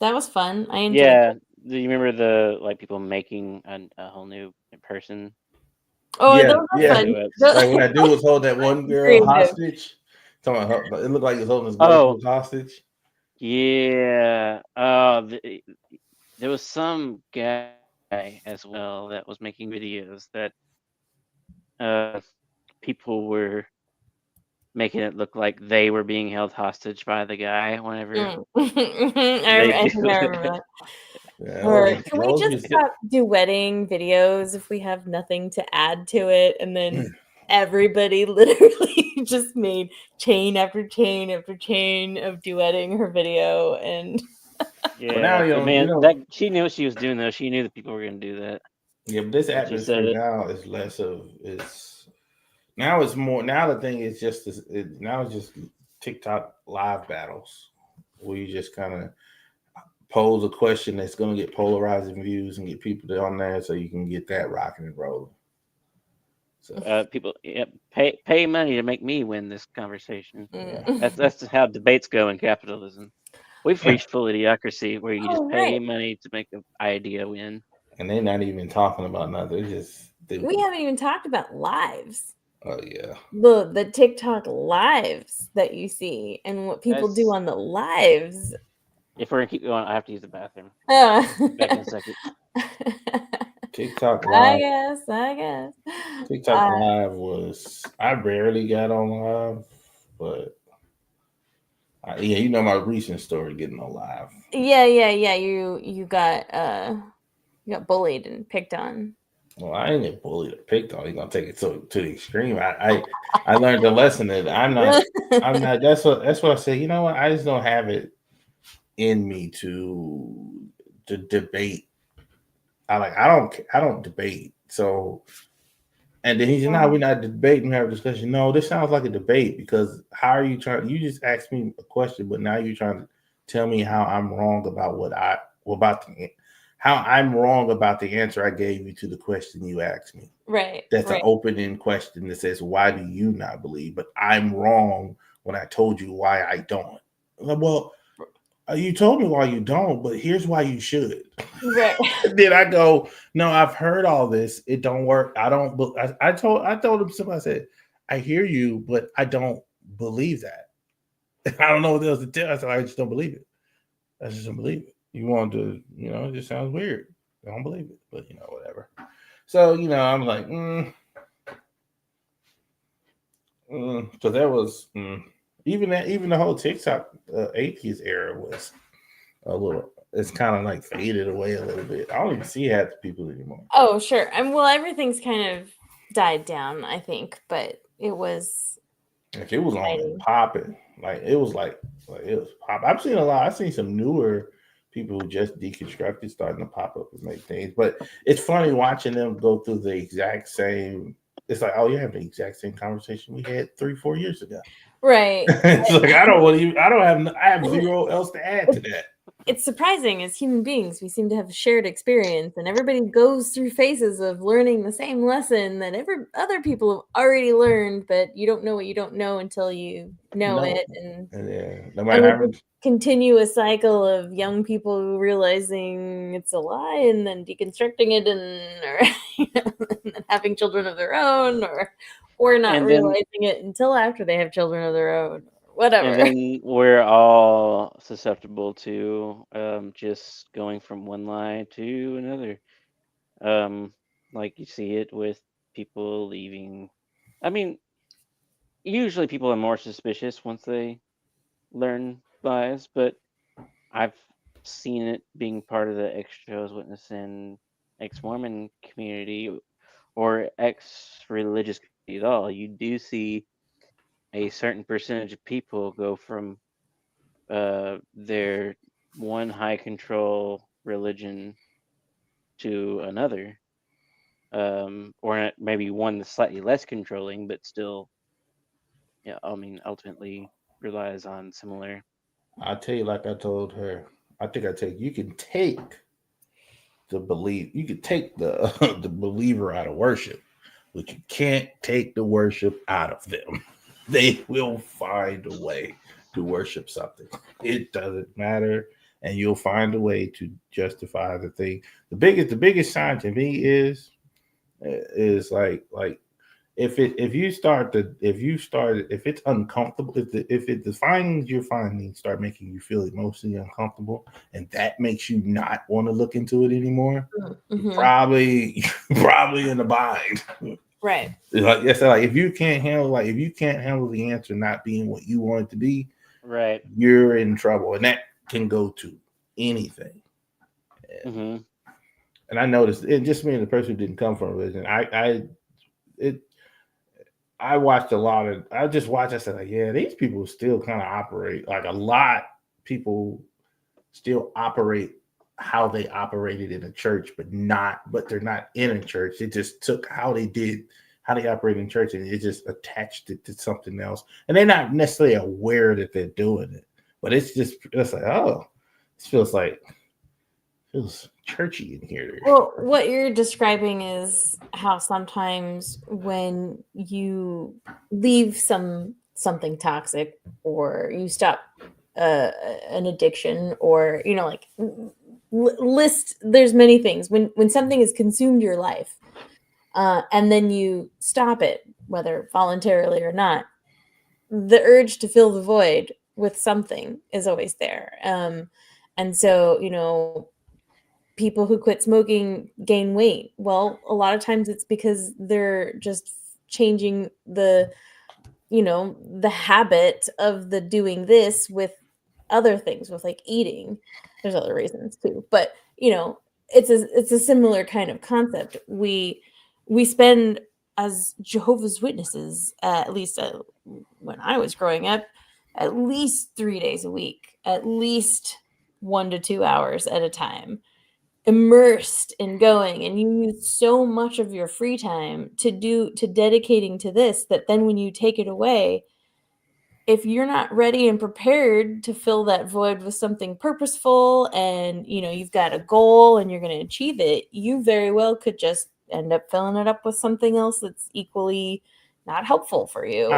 that was fun. I enjoyed Yeah. it. Do you remember the like people making a whole new person? Oh, Yeah, those were yeah. fun. Duets. Like when I do was hold that one girl Creative. hostage. Talking about her, it looked like he was holding his Oh. girl hostage. Yeah. There was some guy as well that was making videos that people were making it look like they were being held hostage by the guy whenever I think do I it. remember that. Yeah, Or those- can we those just was- stop duetting videos if we have nothing to add to it, and then everybody literally just made chain after chain after chain of duetting her video, and Yeah, now you but don't- man, you don't- that she knew what she was doing though. She knew that people were going to do that. Yeah, but this Like you said atmosphere it. now is less of it's now it's more now the thing is just now it's just TikTok live battles where you just kind of pose a question that's going to get polarizing views and get people on there so you can get that rocking and rolling. So People pay money to make me win this conversation. Mm. That's how debates go in capitalism. We've Yeah. reached full idiocracy where you just Oh, pay right. money to make an idea win. and they're not even talking about nothing. we haven't even talked about lives. Oh yeah. The TikTok lives that you see and what people do That's- on the lives. If we're gonna keep going, I have to use the bathroom. Uh, Back in a second. TikTok I live. guess. TikTok live was I rarely got on live, but yeah, you know my recent story getting on live. Yeah. You got bullied and picked on. Well, I ain't get bullied or picked on. You're gonna take it to the extreme. I learned the lesson that I'm not. That's what I say. You know what? I just don't have it in me to debate. I don't debate. So, and then he's no, we're not debating. We have a discussion. No, this sounds like a debate because how are you trying? You just asked me a question, but now you're trying to tell me how I'm wrong about how I'm wrong about the answer I gave you to the question you asked me. Right. That's right. an open-end question that says, why do you not believe? But I'm wrong when I told you why I don't. Well, you told me why you don't, but here's why you should. Right. Then I go, no, I've heard all this. It don't work. I don't. I told him something. I said, I hear you, but I don't believe that. I don't know what else to tell. I said, I just don't believe it. I just don't believe it. You want to, it just sounds weird. I don't believe it, but whatever. So, I'm like, so that was even the whole TikTok atheist era was a little. It's kind of like faded away a little bit. I don't even see half the people anymore. Oh, sure. Well, everything's kind of died down, I think, but it was. Like it was on and popping. Like it was like it was pop. I've seen a lot. I've seen some newer people who just deconstructed starting to pop up and make things. But it's funny watching them go through the exact same. It's like, oh, you're having the exact same conversation we had 3-4 years ago. Right. It's like I don't have zero else to add to that. it's surprising as human beings, we seem to have a shared experience, and everybody goes through phases of learning the same lesson that other people have already learned, but you don't know what you don't know until you know No, it. And yeah, no and we matter just continue a cycle of young people realizing it's a lie and then deconstructing it and then having children of their own, or not And then realizing it until after they have children of their own, or and whatever. then we're all susceptible to just going from one lie to another. Um, like you see it with people leaving. I mean, usually people are more suspicious once they learn lies, but I've seen it being part of the ex Jehovah's Witness and ex Mormon community or ex religious community at all. You do see a certain percentage of people go from their one high control religion to another, or maybe one that's slightly less controlling, but still, yeah, I mean, ultimately relies on similar. I tell you, like I told her, I think I take you can take you can take the the believer out of worship, but you can't take the worship out of them. They will find a way to worship something. It doesn't matter, and you'll find a way to justify the thing. The biggest sign to me is like if it's uncomfortable, if it the findings you're finding start making you feel emotionally uncomfortable, and that makes you not want to look into it anymore, Mhm. probably in the bind. Right. Like I said, like if you can't handle the answer not being what you want it to be, Right. you're in trouble, and that can go to anything. Hmm. And I noticed it just being the person who didn't come from religion. It I watched a lot of. I just watched. I said, like, yeah, these people still kind of operate like a lot. People still operate how they operated in a church, but they're not in a church. They just took how they operate in church, and it just attached it to something else. And they're not necessarily aware that they're doing it, but it's like, oh, this feels churchy in here. Well, what you're describing is how sometimes when you leave something toxic, or you stop an addiction, or like list, there's many things when something has consumed your life, and then you stop it, whether voluntarily or not, the urge to fill the void with something is always there. And so, people who quit smoking gain weight. Well, a lot of times it's because they're just changing the habit of the doing this with other things, with like eating. There's other reasons too, but it's a similar kind of concept. We spend, as Jehovah's Witnesses, at least when I was growing up, at least 3 days a week, at least 1 to 2 hours at a time, immersed in going, and you use so much of your free time to dedicating to this, that then when you take it away, if you're not ready and prepared to fill that void with something purposeful, and you've got a goal and you're going to achieve it, you very well could just end up filling it up with something else that's equally not helpful for you.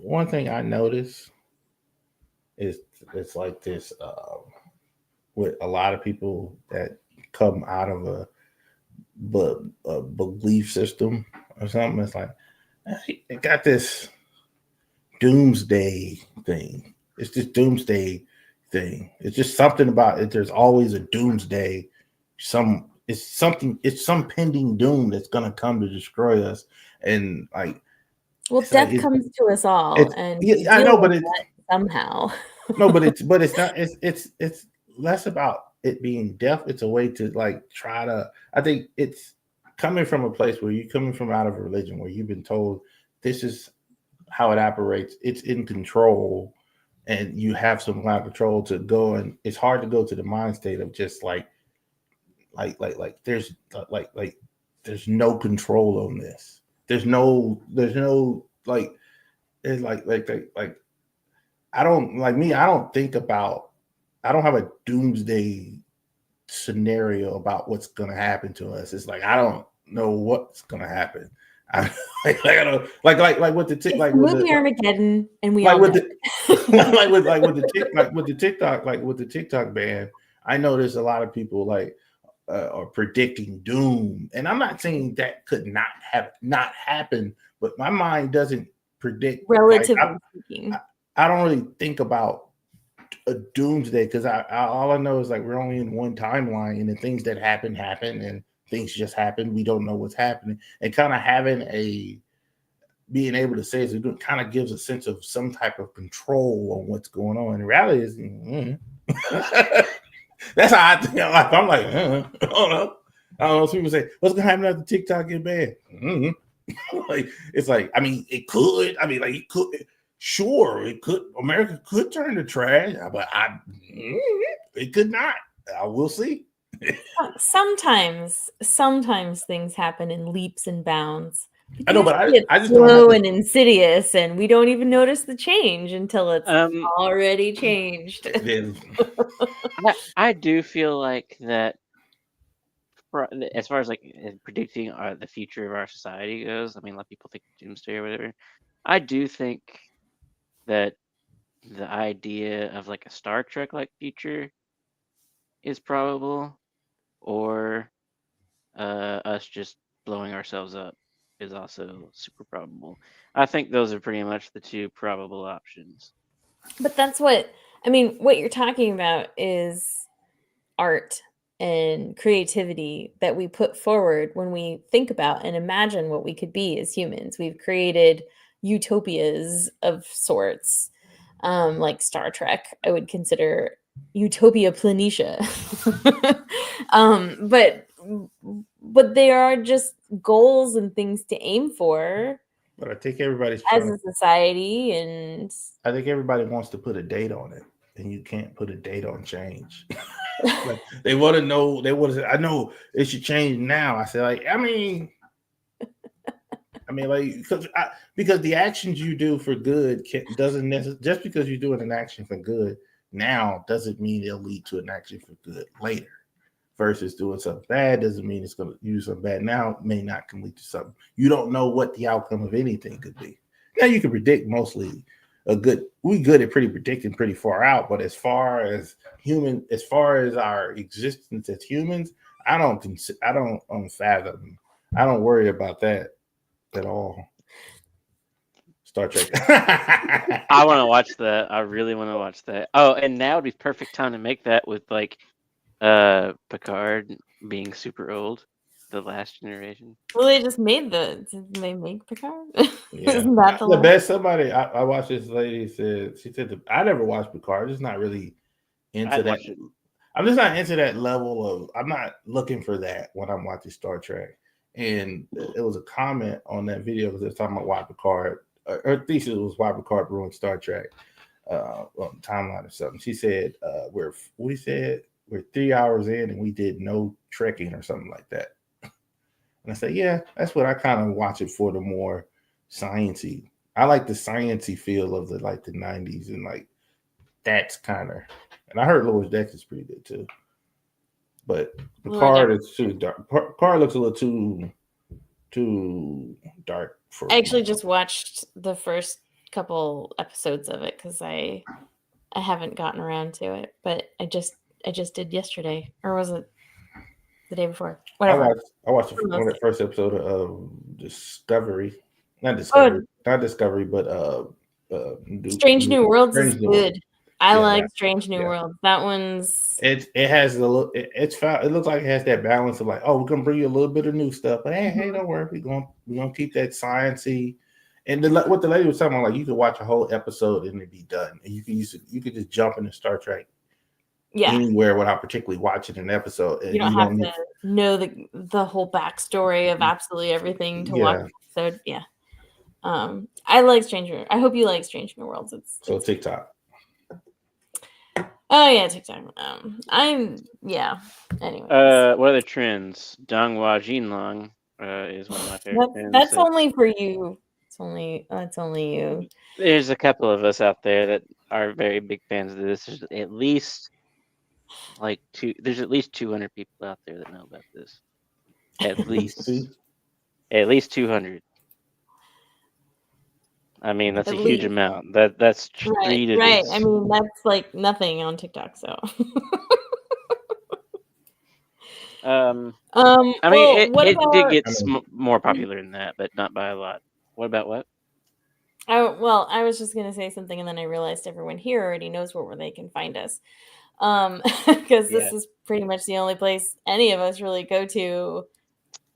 One thing I noticed is it's like this with a lot of people that come out of a belief system or something. It's like it got this doomsday thing. It's this doomsday thing. It's just something about it. There's always a doomsday. It's some pending doom that's gonna come to destroy us. And like Well, it's like death comes to us all, it's and we yeah, I deal know, with but it's that somehow. no, but it's not it's less about it being deaf. It's a way to like try to I think it's coming from a place where you're coming from out of a religion where you've been told this is how it operates. It's in control, and you have some kind of control to go. And it's hard to go to the mind state of just like there's no control on this. There's no like it's like I don't like me. I don't think about I don't have a doomsday scenario about what's gonna happen to us. It's like I don't know what's gonna happen. I I don't like with the It's like the with movie the Armageddon, and we like all with know. the like with the TikTok ban. I know there's a lot of people like are predicting doom, and I'm not saying that could not happen, but my mind doesn't predict. Like Relatively speaking. I don't really think about a doomsday because I all I know is like we're only in one timeline, and the things that happen, and things just happen. We don't know what's happening, and kind of having being able to say it kind of gives a sense of some type of control on what's going on. In reality, is that's how I think. Like, I'm like, I don't know. I don't know. People say, what's gonna happen after TikTok get banned? Like, it's like, I mean, it could. I mean, like, it could. Sure, it could. America could turn to trash, but it could not. I will see. Sometimes things happen in leaps and bounds. I know, but it's I just don't slow have and insidious, and we don't even notice the change until it's Um, already changed. I do feel like that as far as like predicting the future of our society goes. I mean, a lot of people think doomsday or whatever. I do think that the idea of like a Star Trek like future is probable, or us just blowing ourselves up is also super probable. I think those are pretty much the two probable options. But that's what I mean. What you're talking about is art and creativity that we put forward when we think about and imagine what we could be as humans. We've created utopias of sorts, like Star Trek. I would consider Utopia Planitia. But they are just goals and things to aim for. But I think everybody's as a society, and I think everybody wants to put a date on it, and you can't put a date on change. Like, they want to know. They want to say, "I know it should change now." I say, like, I mean, like because the actions you do for good doesn't necessarily just because you're doing an action for good now doesn't mean it'll lead to an action for good later. Versus doing something bad doesn't mean it's going to use something bad now may not can lead to something. You don't know what the outcome of anything could be. Now you can predict mostly we good at predicting pretty far out, but as far as our existence as humans, I don't fathom. I don't worry about that at all. Star Trek. I want to watch that. I really want to watch that. Oh, and now would be perfect time to make that with like Picard being super old, the last generation. Well, they just made did they make Picard? Yeah. Isn't that the best? Somebody I watched this lady said I never watched Picard. It's not really into that. I'm just not into that level of. I'm not looking for that when I'm watching Star Trek. And it was a comment on that video because they're talking about why Picard. Her thesis was why Picard ruined Star Trek on the timeline or something. She said we're 3 hours in and we did no trekking or something like that. And I said, yeah, that's what I kind of watch it for, the more sciencey. I like the sciencey feel of the 90s and like that's kind of. And I heard Lower Decks is pretty good too. But Picard is too dark. Picard looks a little too dark for. I actually just watched the first couple episodes of it because I haven't gotten around to it, but I just did yesterday, or was it the day before? Whatever. I watched the first episode of Discovery, not Discovery, but Strange New Worlds is good. I like Strange New Worlds. That one's it has a little. It looks like it has that balance of like, oh, we're gonna bring you a little bit of new stuff, but hey, don't worry, we're gonna keep that sciencey. And what the lady was talking about, like you could watch a whole episode and it'd be done, and you could just jump into Star Trek anywhere without particularly watching an episode. And you don't have to know the whole backstory of absolutely everything to watch an episode. Yeah. I like I hope you like Strange New Worlds. It's TikTok. Oh yeah, TikTok. Anyway. What are the trends? Donghua Jinlong is one of my favorite trends. That's only for you. That's only you. There's a couple of us out there that are very big fans of this. There's at least like there's at least 200 people out there that know about this. At least See? 200. I mean, that's At a huge least. amount. That's Right, treated right. as I mean, that's like nothing on TikTok. So, I mean, well, what it did about? get I mean, more popular than that, but not by a lot. What about what? Well, I was just gonna say something, and then I realized everyone here already knows where they can find us. Because Yeah. this is pretty much the only place any of us really go to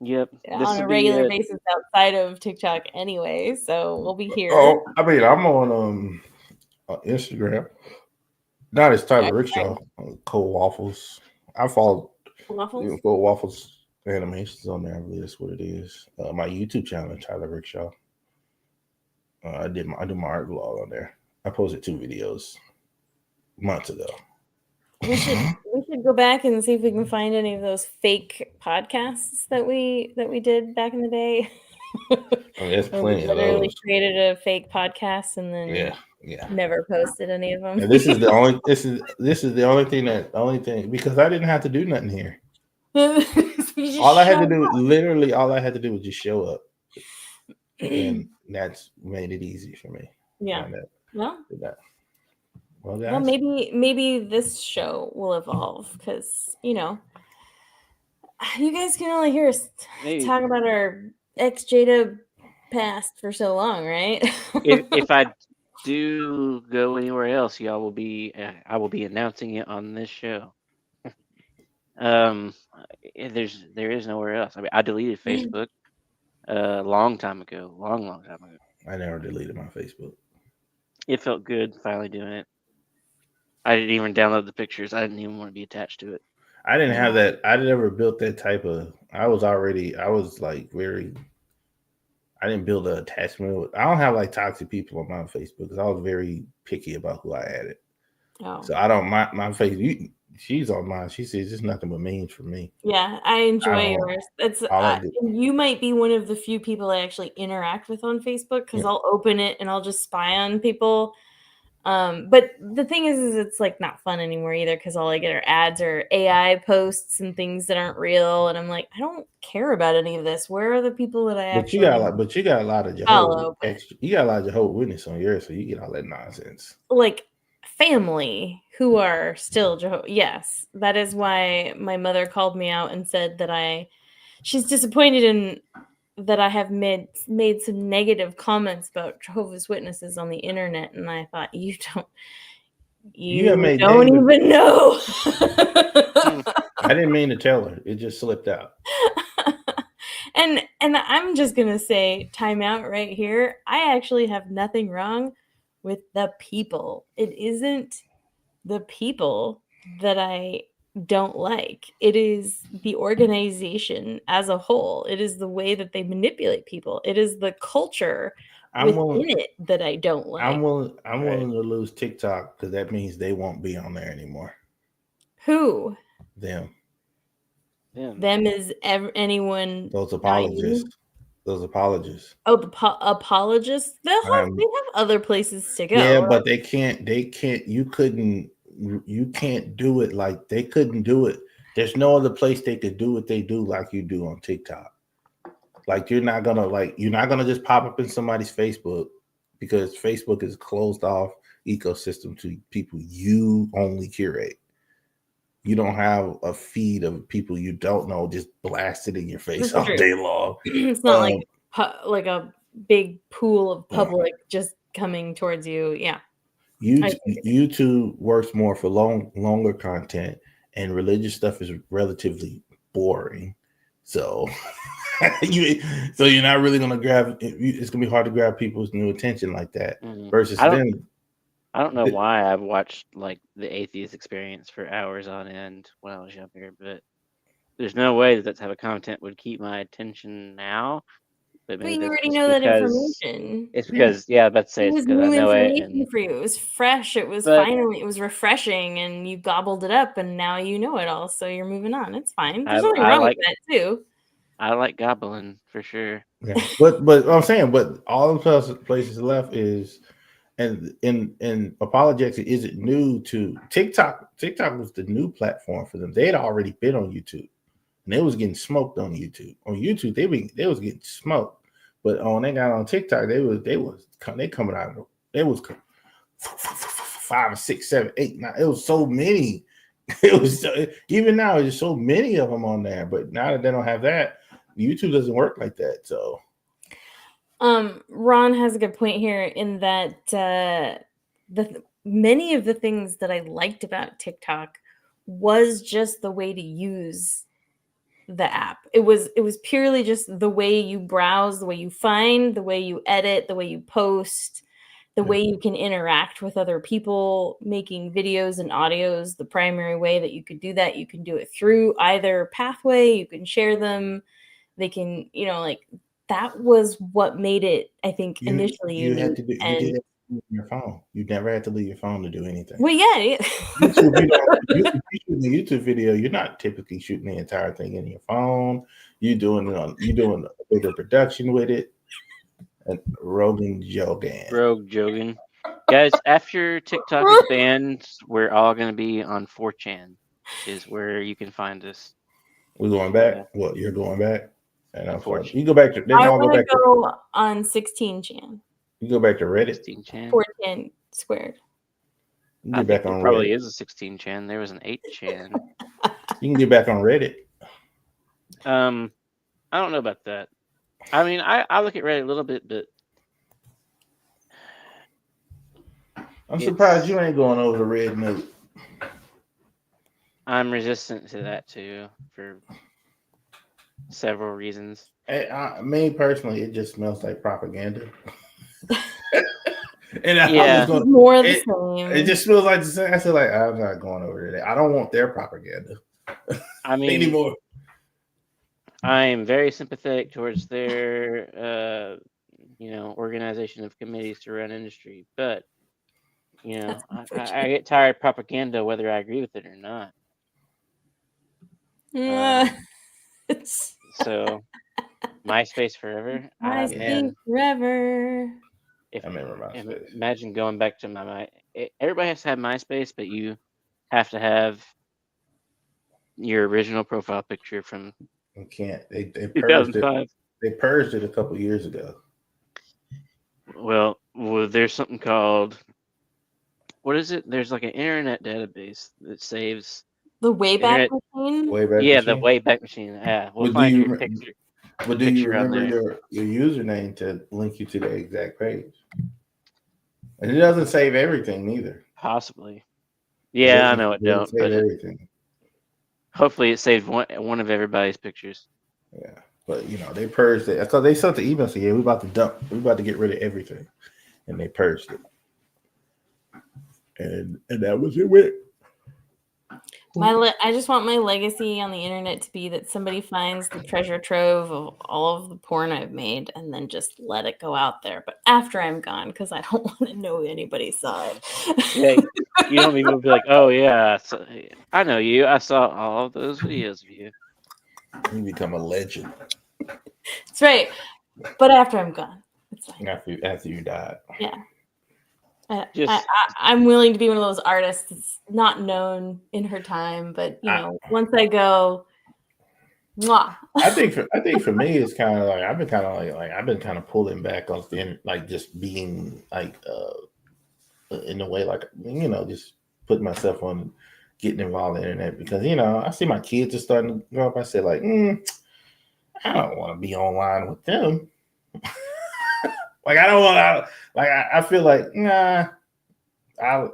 Yep. This on will a be regular basis outside of TikTok anyway. So we'll be here. oh, I mean, I'm on Instagram. Not as Tyler Okay. Rickshaw, Cold Waffles. I follow Waffles. Cold Waffles animations on there. I believe that's what it is. My YouTube channel, Tyler Rickshaw. I do my art vlog on there. I posted 2 videos months ago. We should go back and see if we can find any of those fake podcasts that we did back in the day. I mean, there's Where we plenty of literally those. created a fake podcast and then Yeah. never posted any of them. And this is the only the only thing because I didn't have to do nothing here. All I had to do was just show up. And that's made it easy for me. Yeah. Well, Well, guys. well, maybe this show will evolve because you guys can only hear us Maybe. talk about our ex Jada past for so long, right? if I do go anywhere else, y'all will be I will be announcing it on this show. There is nowhere else. I mean, I deleted Facebook a long time ago, long time ago. I never deleted my Facebook. It felt good finally doing it. I didn't even download the pictures. I didn't even want to be attached to it. I didn't have that. I never built that type of. I was like very. I didn't build an attachment with. I don't have like toxic people on my Facebook because I was very picky about who I added. Oh. So I don't my Facebook. She's on mine. She says it's nothing but memes for me. Yeah, I enjoy yours. It's you might be one of the few people I actually interact with on Facebook because I'll open it and I'll just spy on people. But the thing is it's like not fun anymore either because all I get are ads or AI posts and things that aren't real, and I'm like, I don't care about any of this. Where are the people that I actually? But you got a lot of Jehovah's. You got a lot of Jehovah's Witness on yours, so you get all that nonsense. Like family who are still Jehovah. Yes, that is why my mother called me out and said that she's disappointed in that I have made some negative comments about Jehovah's Witnesses on the internet, and I thought you don't even know. I didn't mean to tell her; it just slipped out. And I'm just gonna say, time out right here. I actually have nothing wrong with the people. It isn't the people that I don't like. It is the organization as a whole. It is the way that they manipulate people. It is the culture within it that I don't like. I'm willing to lose TikTok because that means they won't be on there anymore. Who? Them. Them is anyone. Those apologists. Oh, the apologists. They have other places to go. Yeah, but they can't. You can't do it like they couldn't do it. There's no other place they could do what they do like you do on TikTok. Like you're not gonna just pop up in somebody's Facebook because Facebook is a closed off ecosystem to people you only curate. You don't have a feed of people you don't know just blasted in your face all day long. It's not like a big pool of public just coming towards you. Yeah. YouTube works more for longer content, and religious stuff is relatively boring. So you're not really gonna grab. It's gonna be hard to grab people's new attention like that. Versus them. I don't know why I've watched like the Atheist Experience for hours on end when I was younger, but there's no way that type of content would keep my attention now. But you already know that information. It's because let's say it's because I know it. For you, it was fresh. It was it was refreshing, and you gobbled it up, and now you know it all. So you're moving on. It's fine. There's nothing wrong with that too. I like gobbling for sure. Yeah, but I'm saying, all the places left is and Apologetics isn't new to TikTok. TikTok was the new platform for them. They had already been on YouTube, and they was getting smoked on YouTube. On YouTube, they was getting smoked, but when they got on TikTok, they coming out. They was 5, 6, 7, 8, 9. It was so many. It was even now. There's so many of them on there. But now that they don't have that, YouTube doesn't work like that. So. Ron has a good point here in that many of the things that I liked about TikTok was just the way to use the app. It was purely just the way you browse, the way you find, the way you edit, the way you post, the way you can interact with other people, making videos and audios. The primary way that you could do that, you can do it through either pathway. You can share them. They can, that was what made it, I think, initially you unique. Had to do, you did it on your phone. You never had to leave your phone to do anything. Well, yeah. YouTube, you shooting a YouTube video, you're not typically shooting the entire thing in your phone. You're doing a bigger production with it. And Rogue Jogan. Guys, after TikTok is banned, we're all going to be on 4chan, is where you can find us. We're going back? What, you're going back? And I'm sorry. I You go back to. I want to go on 16chan. You go back to Reddit. 16chan. 4chan squared. You can get back on probably Reddit. is a 16chan. There was an 8chan. You can get back on Reddit. I don't know about that. I mean, I look at Reddit a little bit, but I'm surprised you ain't going over to Red Note. I'm resistant to that too for several reasons. Me personally, it just smells like propaganda. And more the same. It just smells like the same. I said, I'm not going over there. I don't want their propaganda. I mean, anymore. I am very sympathetic towards their, organization of committees to run industry, but I get tired of propaganda whether I agree with it or not. So, MySpace forever. MySpace forever. I remember MySpace. Imagine going back to everybody has to have MySpace, but you have to have your original profile picture from. You can't. They purged 2005. it. They purged it a couple years ago. Well, there's something called. What is it? There's like an internet database that saves the Wayback Machine. The Wayback Machine. Yeah, we'll find your picture. But do you remember your username to link you to the exact page? And it doesn't save everything either. Possibly. Yeah, I know it don't. Save everything. Hopefully, it saved one of everybody's pictures. Yeah, but they purged it. So they sent the email saying, "Yeah, we're about to get rid of everything," and they purged it. And that was it. I just want my legacy on the internet to be that somebody finds the treasure trove of all of the porn I've made and then just let it go out there. But after I'm gone, because I don't want to know anybody saw it. Yeah, you don't even be like, oh yeah, I know you. I saw all of those videos of you. You become a legend. That's right. But after I'm gone, it's fine. After you died. Yeah. I'm willing to be one of those artists that's not known in her time, but once I go, mwah. I think for me, it's kind of like I've been kind of pulling back on just being in a way just putting myself on getting involved in the internet because I see my kids are starting to grow up. I say I don't want to be online with them. I don't want to. I feel like nah.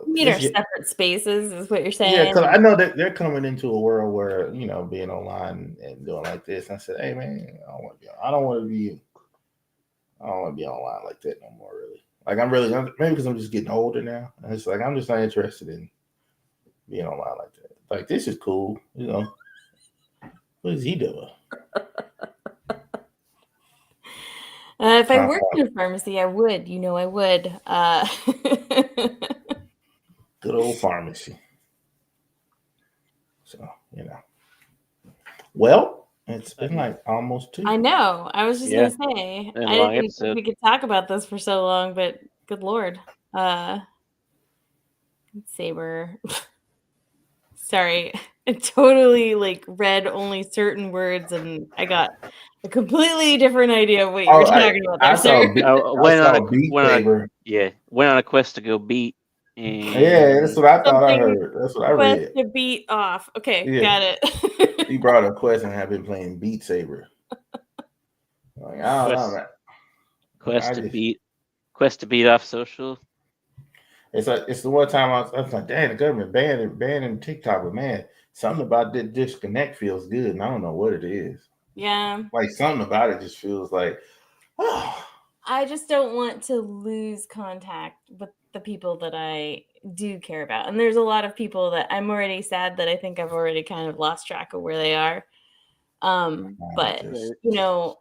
Need our separate spaces, is what you're saying. Yeah, because I know that they're coming into a world where being online and doing like this. And I said, hey man, I don't want to be online like that no more. Really, maybe because I'm just getting older now. And it's I'm just not interested in being online like that. This is cool, What is he doing? If I worked in a pharmacy, I would. I would. Good old pharmacy. So, Well, it's been almost 2. I know. I was just going to say. I didn't think we could talk about this for so long, but good Lord. Beat Saber. Sorry, I totally like read only certain words, and I got a completely different idea of what you were talking about there, I saw sir. Beat went on Saber. went on a quest to go beat, Yeah, that's and what I thought I Something heard. That's what I quest read. to beat off. Okay, Yeah, got it. he brought a quest and have been playing Beat Saber. Like, I don't know, quest man. quest I to just beat off social. it's like it's the one time I was like, dang, the government banning TikTok, but man, something about that disconnect feels good, and I don't know what it is. Yeah, Like something about it just feels like, oh, I just don't want to lose contact with the people that I do care about. And there's a lot of people that I'm already sad that I think I've already kind of lost track of where they are. But just you know,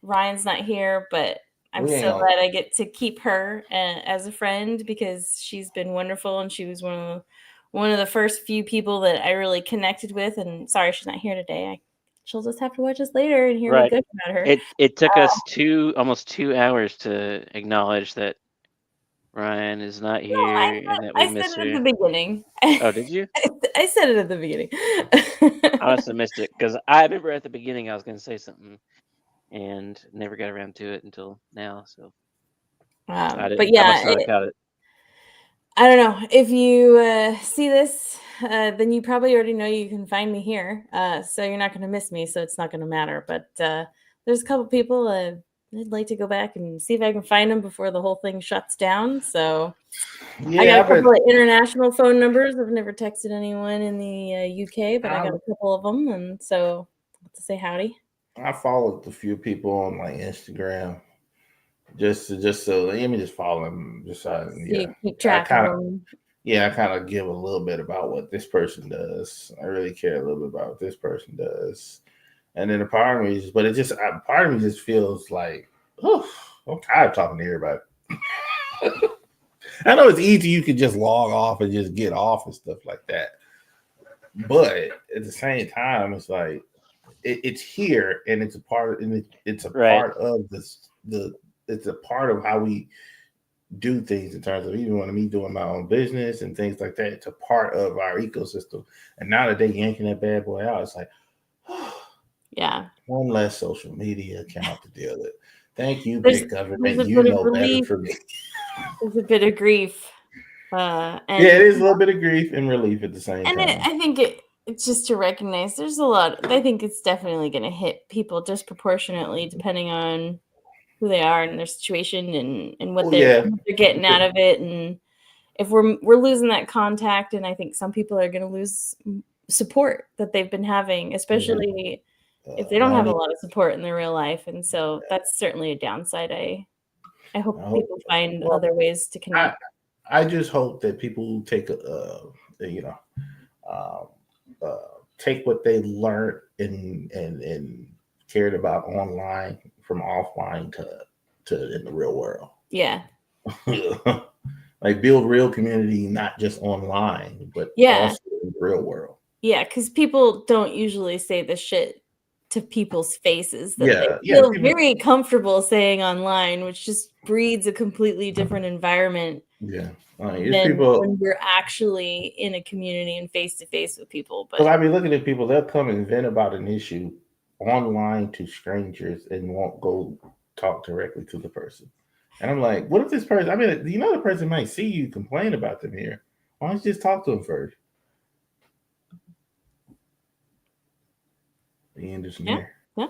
Ryan's not here, but I'm we ain't so gonna. glad I get to keep her as a friend because she's been wonderful and she was one of the first few people that I really connected with. And sorry she's not here today. She'll just have to watch us later and hear me Right. good about her. It took us almost 2 hours to acknowledge that Ryan is not No, I, here and that we I said miss it at her. the beginning. Oh, did you? I said it at the beginning. I must have missed it because I remember at the beginning I was going to say something and never got around to it until now. So I But didn't. I yeah, must not have caught it. I don't know. If you see this, then you probably already know you can find me here. So you're not going to miss me. So it's not going to matter. But there's a couple people I'd like to go back and see if I can find them before the whole thing shuts down. So I got a couple of international phone numbers. I've never texted anyone in the UK, but I got a couple of them. And so to say howdy. I followed a few people on like Instagram. Just so let me just follow them. Just You keep track of them. I kind of give a little bit about what this person does. I really care a little bit about what this person does, and then a part of me, part of me just feels like, oh, I'm tired of talking to everybody. I know it's easy; you can just log off and just get off and stuff like that. But at the same time, it's like it's here, and it's a part, and it's a part of this. It's a part of how we do things in terms of even when me doing my own business and things like that. It's a part of our ecosystem. And now that they're yanking that bad boy out, it's like, yeah, one less social media account to deal with. Thank you, big government. You know better for me. There's a bit of grief. And it is a little bit of grief and relief at the same time. And I think it's just to recognize there's a lot. I think it's definitely going to hit people disproportionately depending on who they are and their situation and what they're getting out of it. And if we're losing that contact, and I think some people are going to lose support that they've been having, especially if they don't have a lot of support in their real life. And so that's certainly a downside. I hope people find other ways to connect. I just hope that people take take what they learned and cared about online from offline to in the real world. Yeah. Like build real community, not just online, but also in the real world. Yeah, because people don't usually say the shit to people's faces that they feel very comfortable saying online, which just breeds a completely different environment. Yeah. Than when you're actually in a community and face to face with people. But I be looking at people, they'll come and vent about an issue online to strangers and won't go talk directly to the person. And I'm like, what if this person, the person might see you complain about them here. Why don't you just talk to them first? The end is near. Yeah.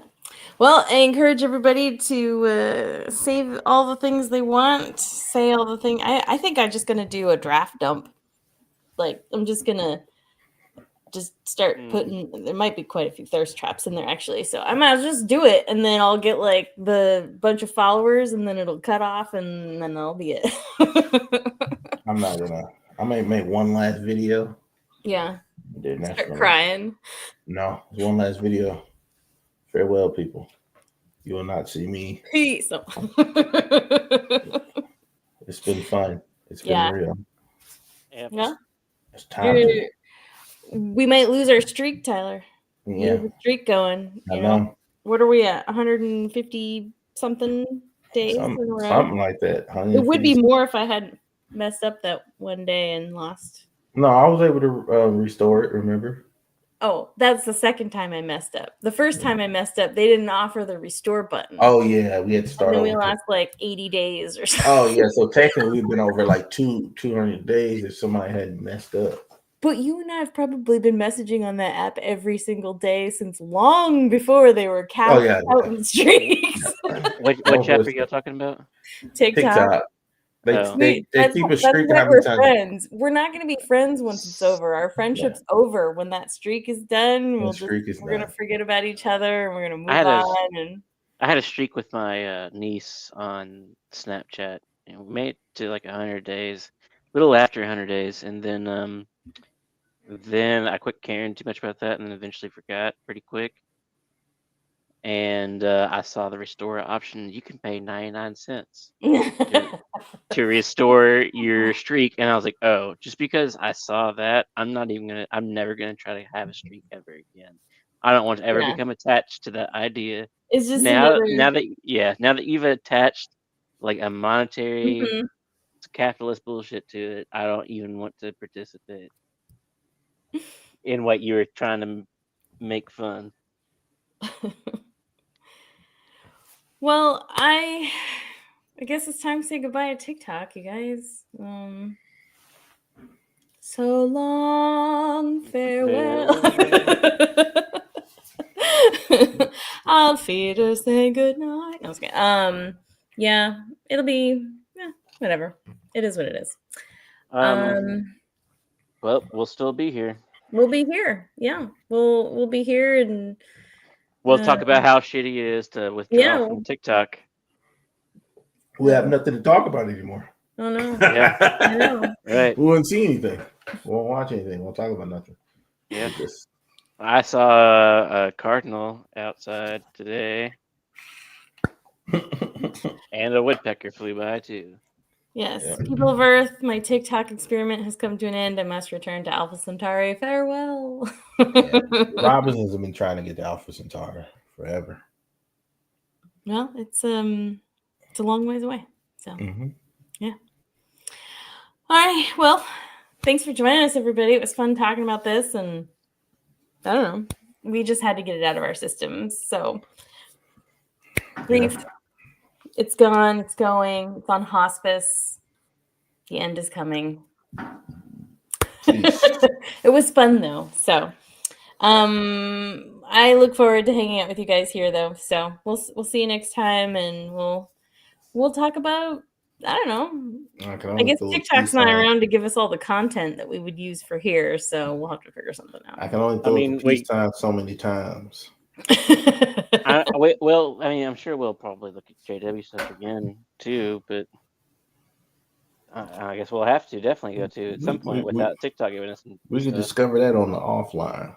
Well, I encourage everybody to save all the things they want, say all the things. I think I'm just going to do a draft dump. Like, I'm just going to just start putting, there might be quite a few thirst traps in there actually. So I might just do it and then I'll get like the bunch of followers and then it'll cut off and then that'll be it. I might make one last video. Yeah. Start crying. No, one last video. Farewell, people. You will not see me. Peace. It's been fun. It's been real. Yeah. It's time. We might lose our streak, Tyler. Yeah. We have a streak going. I know. What are we at? 150 something days? Something like that. It would be more if I had messed up that one day and lost. No, I was able to restore it. Remember? Oh, that's the second time I messed up. The first time I messed up, they didn't offer the restore button. Oh yeah, we had to and start then we over. lost like 80 days or something. Oh yeah, so technically we've been over like 200 days if somebody had messed up. But you and I have probably been messaging on that app every single day since long before they were capped out in streaks. What app are you talking about? TikTok. They keep a streak. That's why we're friends. We're not going to be friends once it's over. Our friendship's over. When that streak is done, we're going to forget about each other and we're going to move on. I had a streak with my niece on Snapchat, and we made it to like 100 days, a little after 100 days, and then I quit caring too much about that, and then eventually forgot pretty quick. And I saw the restore option. You can pay 99 cents to restore your streak, and I was like, oh, just because I saw that, I'm never gonna try to have a streak ever again. I don't want to ever become attached to that idea. It's just now that you've attached like a monetary capitalist bullshit to it, I don't even want to participate in what you were trying to make fun. Well, I guess it's time to say goodbye to TikTok, you guys. So long, farewell. Auf Wiedersehen, good night. No, I was kidding. Yeah, it'll be whatever. It is what it is. Well, we'll still be here. We'll be here. Yeah, we'll be here, and we'll talk about how shitty it is to withdraw from TikTok. We have nothing to talk about anymore. Oh no! Yeah, I know. Right. We won't see anything. We won't watch anything. We'll talk about nothing. Yeah. I saw a cardinal outside today, and a woodpecker flew by too. Yes, people of Earth, my TikTok experiment has come to an end. I must return to Alpha Centauri. Farewell. Robinsons have been trying to get to Alpha Centauri forever. Well, it's a long ways away. So yeah. All right. Well, thanks for joining us, everybody. It was fun talking about this, and I don't know. We just had to get it out of our systems. So grief. It's gone. It's going. It's on hospice. The end is coming. It was fun though. So, I look forward to hanging out with you guys here though. So we'll see you next time, and we'll talk about, I don't know. I guess TikTok's not around to give us all the content that we would use for here, so we'll have to figure something out. I can only throw the peace sign so many times. I'm sure we'll probably look at JW stuff again too, but I guess we'll have to definitely go to at some point without TikTok giving us. We can discover that on the offline.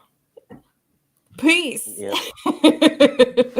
Peace. Yep.